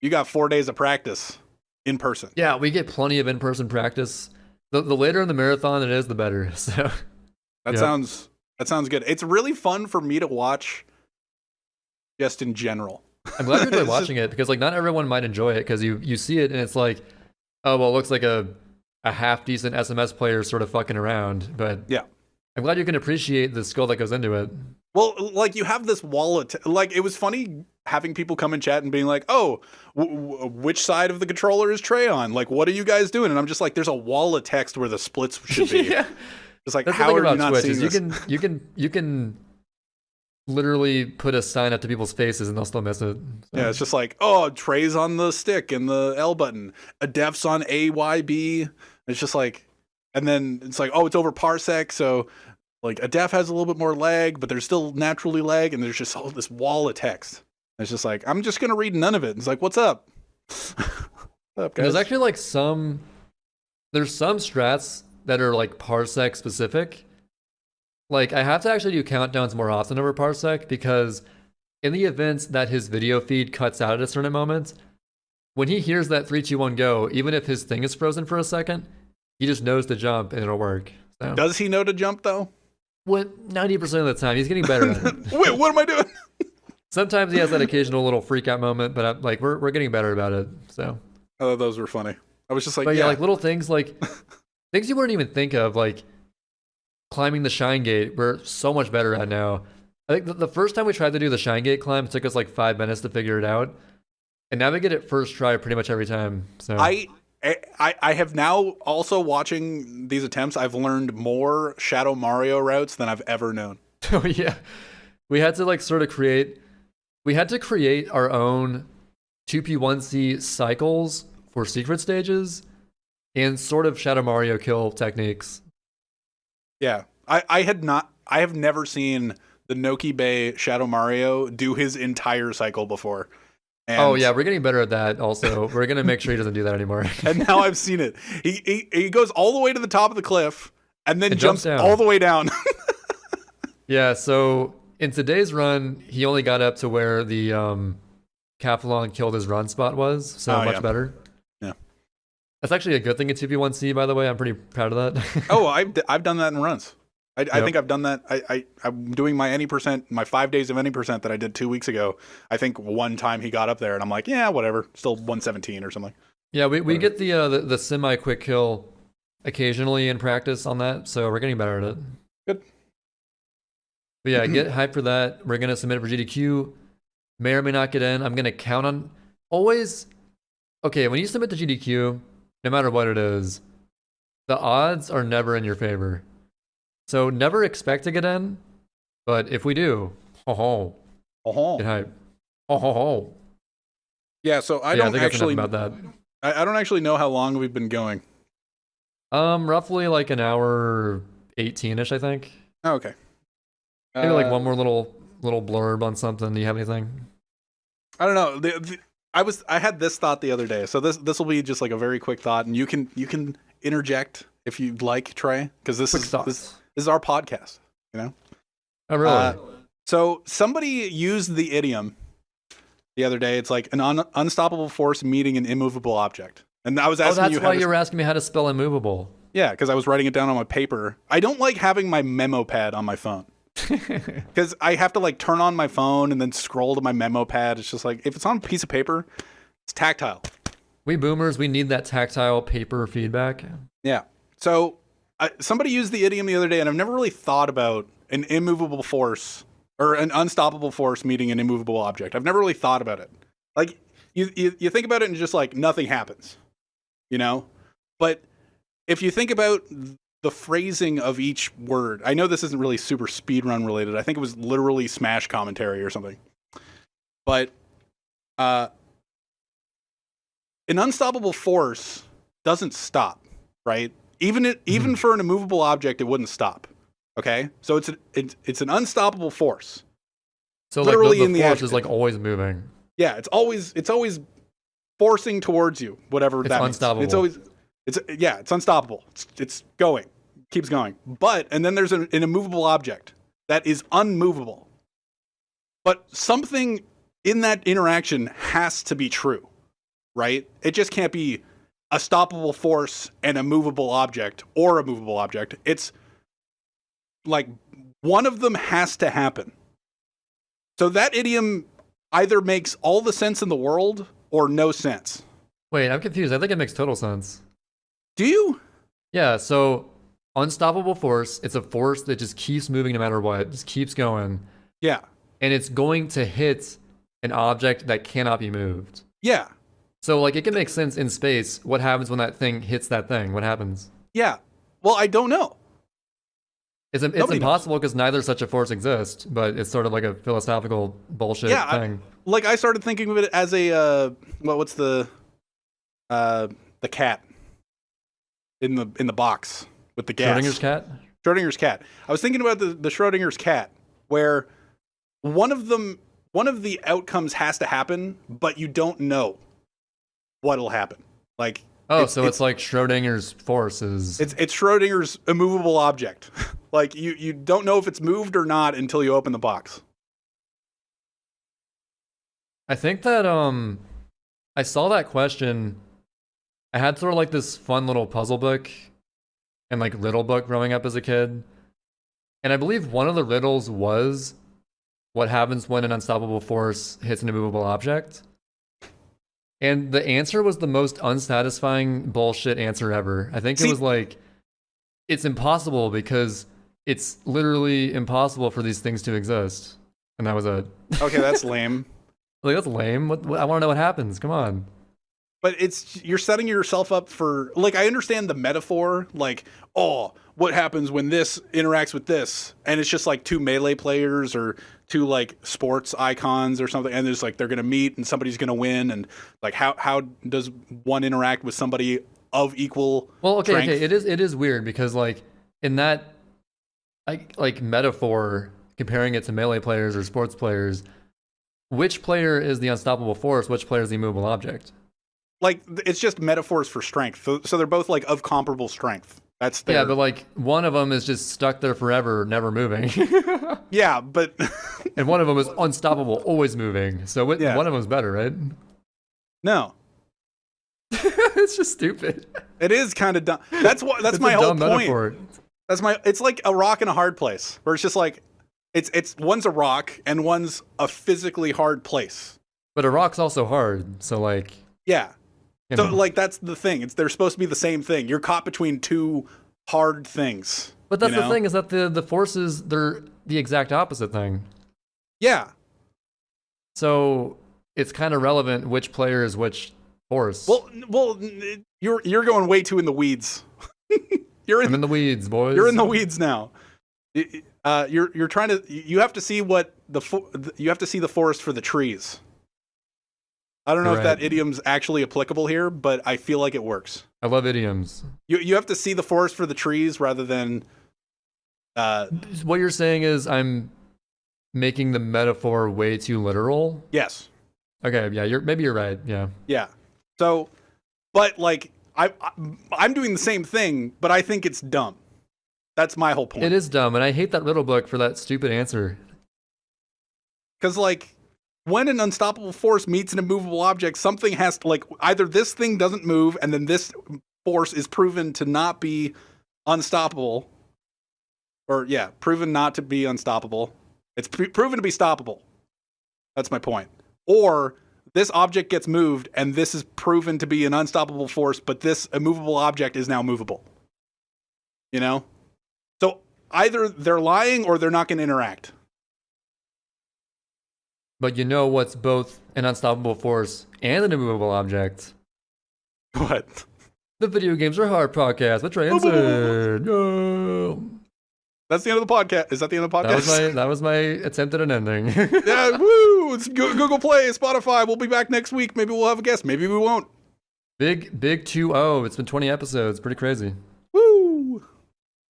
you got 4 days of practice in person. Yeah, we get plenty of in-person practice. The later in the marathon it is, the better. So that sounds good. It's really fun for me to watch, just in general. I'm glad you're watching it because like not everyone might enjoy it because you see it and it's like, oh well, it looks like a half decent SMS player sort of fucking around, but yeah. I'm glad you can appreciate the skill that goes into it. Well, like you have this wallet. Like it was funny having people come in chat and being like, "Oh, which side of the controller is Trey on? Like, what are you guys doing?" And I'm just like, "There's a wall of text where the splits should be." Yeah. It's like, that's how are you not Twitch, seeing this? You can literally put a sign up to people's faces and they'll still miss it. So. Yeah, it's just like, oh, Trey's on the stick and the L button. Adef's on AYB. It's just like. And then it's like, oh, it's over parsec, so like Adef has a little bit more lag, but there's still naturally lag, and there's just all this wall of text. And it's just like, I'm just gonna read none of it. It's like, what's up? What's up, guys? There's actually like there's some strats that are like parsec specific. Like I have to actually do countdowns more often over parsec because in the events that his video feed cuts out at a certain moment, when he hears that 3, 2, 1 go, even if his thing is frozen for a second, he just knows to jump and it'll work. So. Does he know to jump though? 90% of the time, he's getting better at it. Wait, what am I doing? Sometimes he has that occasional little freak out moment, but we're getting better about it. So. Oh, those were funny. I was just like, but yeah, like little things like things you wouldn't even think of, like climbing the Shine Gate. We're so much better at now. I think the first time we tried to do the Shine Gate climb, it took us like 5 minutes to figure it out, and now we get it first try pretty much every time. So. I have now also watching these attempts. I've learned more Shadow Mario routes than I've ever known. Oh yeah, we had to like sort of create our own 2P1C cycles for secret stages and sort of Shadow Mario kill techniques. Yeah, I have never seen the Noki Bay Shadow Mario do his entire cycle before. And oh yeah, we're getting better at that. Also, we're gonna make sure he doesn't do that anymore. And now I've seen it. He goes all the way to the top of the cliff and then jumps all the way down. Yeah. So in today's run, he only got up to where the Caphalon killed his run spot was. So much better. Yeah. That's actually a good thing in 2P1C, by the way. I'm pretty proud of that. Oh, I've done that in runs. I think I've done that. I'm doing my any percent, my 5 days of any percent that I did 2 weeks ago. I think one time he got up there and I'm like, yeah, whatever. Still 117 or something. Yeah, we get the semi quick kill occasionally in practice on that, so we're getting better at it. Good. But yeah, get hyped for that. We're gonna submit it for GDQ. May or may not get in. I'm gonna count on always Okay, when you submit to GDQ, no matter what it is, the odds are never in your favor. So never expect to get in, but if we do, ho get hype. Ho. Yeah, so I I don't think actually that's enough about I don't actually know how long we've been going. that. Roughly like an hour 18ish, I think. Oh, okay. Maybe like one more little blurb on something. Do you have anything? I don't know. I had this thought the other day, so this will be just like a very quick thought, and you can interject if you'd like, Trey, because this is our podcast, you know. Oh really? So somebody used the idiom the other day. It's like an unstoppable force meeting an immovable object, and I was asking you. That's why you were asking me how to spell immovable. Yeah, because I was writing it down on my paper. I don't like having my memo pad on my phone. Because I have to like turn on my phone and then scroll to my memo pad. It's just like, if it's on a piece of paper, it's tactile. We boomers, we need that tactile paper feedback. Yeah. So somebody used the idiom the other day, and I've never really thought about an immovable force or an unstoppable force meeting an immovable object. I've never really thought about it. Like you think about it and just like nothing happens, you know? But if you think about the phrasing of each word. I know this isn't really super speedrun related. I think it was literally Smash commentary or something. But an unstoppable force doesn't stop, right? Even for an immovable object, it wouldn't stop. Okay? So it's an unstoppable force. So literally like in the force is like always moving. Yeah, it's always forcing towards you, whatever that means. Unstoppable. It's unstoppable. It's going. Keeps going. And then there's an immovable object that is unmovable. But something in that interaction has to be true, right? It just can't be a stoppable force and a movable object or a movable object. It's like one of them has to happen. So that idiom either makes all the sense in the world or no sense. Wait, I'm confused. I think it makes total sense. Do you? Yeah, so unstoppable force, it's a force that just keeps moving no matter what, just keeps going. Yeah. And it's going to hit an object that cannot be moved. Yeah. So like it can make sense in space. What happens when that thing hits that thing? What happens? Yeah. Well, I don't know. It's impossible because neither such a force exists, but it's sort of like a philosophical bullshit thing. I started thinking of it as a what's the cat in the box with the gas. Schrodinger's cat? Schrodinger's cat. I was thinking about the Schrodinger's cat, where one of the outcomes has to happen, but you don't know what'll happen. Like it's like Schrodinger's force is it's Schrodinger's immovable object. Like you don't know if it's moved or not until you open the box. I think that I saw that question. I had sort of like this fun little puzzle book and like riddle book growing up as a kid. And I believe one of the riddles was what happens when an unstoppable force hits an immovable object. And the answer was the most unsatisfying bullshit answer ever. I think it was like, it's impossible because it's literally impossible for these things to exist. And that was it. Okay, that's lame. Like, that's lame. What, I want to know what happens. Come on. But you're setting yourself up for, like, I understand the metaphor, like, oh, what happens when this interacts with this? And it's just like two Melee players or two like sports icons or something, and there's like they're gonna meet and somebody's gonna win, and like how does one interact with somebody of equal strength? It is weird because like in that like metaphor, comparing it to Melee players or sports players, which player is the unstoppable force, which player is the immovable object? Like, it's just metaphors for strength, so they're both like of comparable strength. That's yeah, but like one of them is just stuck there forever, never moving. Yeah, but and one of them is unstoppable, always moving. So one of them is better, right? No, it's just stupid. It is kind of dumb. That's my whole point. Metaphor. It's like a rock in a hard place, where it's just like it's one's a rock and one's a physically hard place. But a rock's also hard, so like yeah. So, like, that's the thing. They're supposed to be the same thing. You're caught between two hard things. But that's the thing, is that the forces, they're the exact opposite thing. Yeah. So it's kind of relevant which player is which force. Well, you're going way too in the weeds. I'm in the weeds, boys. You're in the weeds now. You're trying to. You have to see you have to see the forest for the trees. I don't know if that idiom's actually applicable here, but I feel like it works. I love idioms. You have to see the forest for the trees rather than. What you're saying is I'm making the metaphor way too literal. Yes. Okay. Yeah. Maybe you're right. Yeah. Yeah. So, but like I'm doing the same thing, but I think it's dumb. That's my whole point. It is dumb, and I hate that riddle book for that stupid answer. Because like. When an unstoppable force meets an immovable object, something has to, like, either this thing doesn't move and then this force is proven to not be unstoppable. Or, yeah, proven not to be unstoppable. It's proven to be stoppable. That's my point. Or this object gets moved and this is proven to be an unstoppable force, but this immovable object is now movable. You know? So either they're lying or they're not going to interact. But you know what's both an unstoppable force and an immovable object? What? The Video Games Are Hard podcast with Trey and Sid. No. That's the end of the podcast. Is that the end of the podcast? That was my attempt at an ending. Yeah, woo! It's Google Play, Spotify. We'll be back next week. Maybe we'll have a guest. Maybe we won't. Big 2-0. It's been 20 episodes. Pretty crazy. Woo!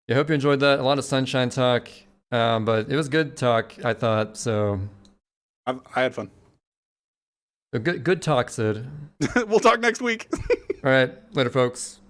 I hope you enjoyed that. A lot of sunshine talk, but it was good talk, I thought. So I had fun. Good talk, Sid. We'll talk next week. All right, later, folks.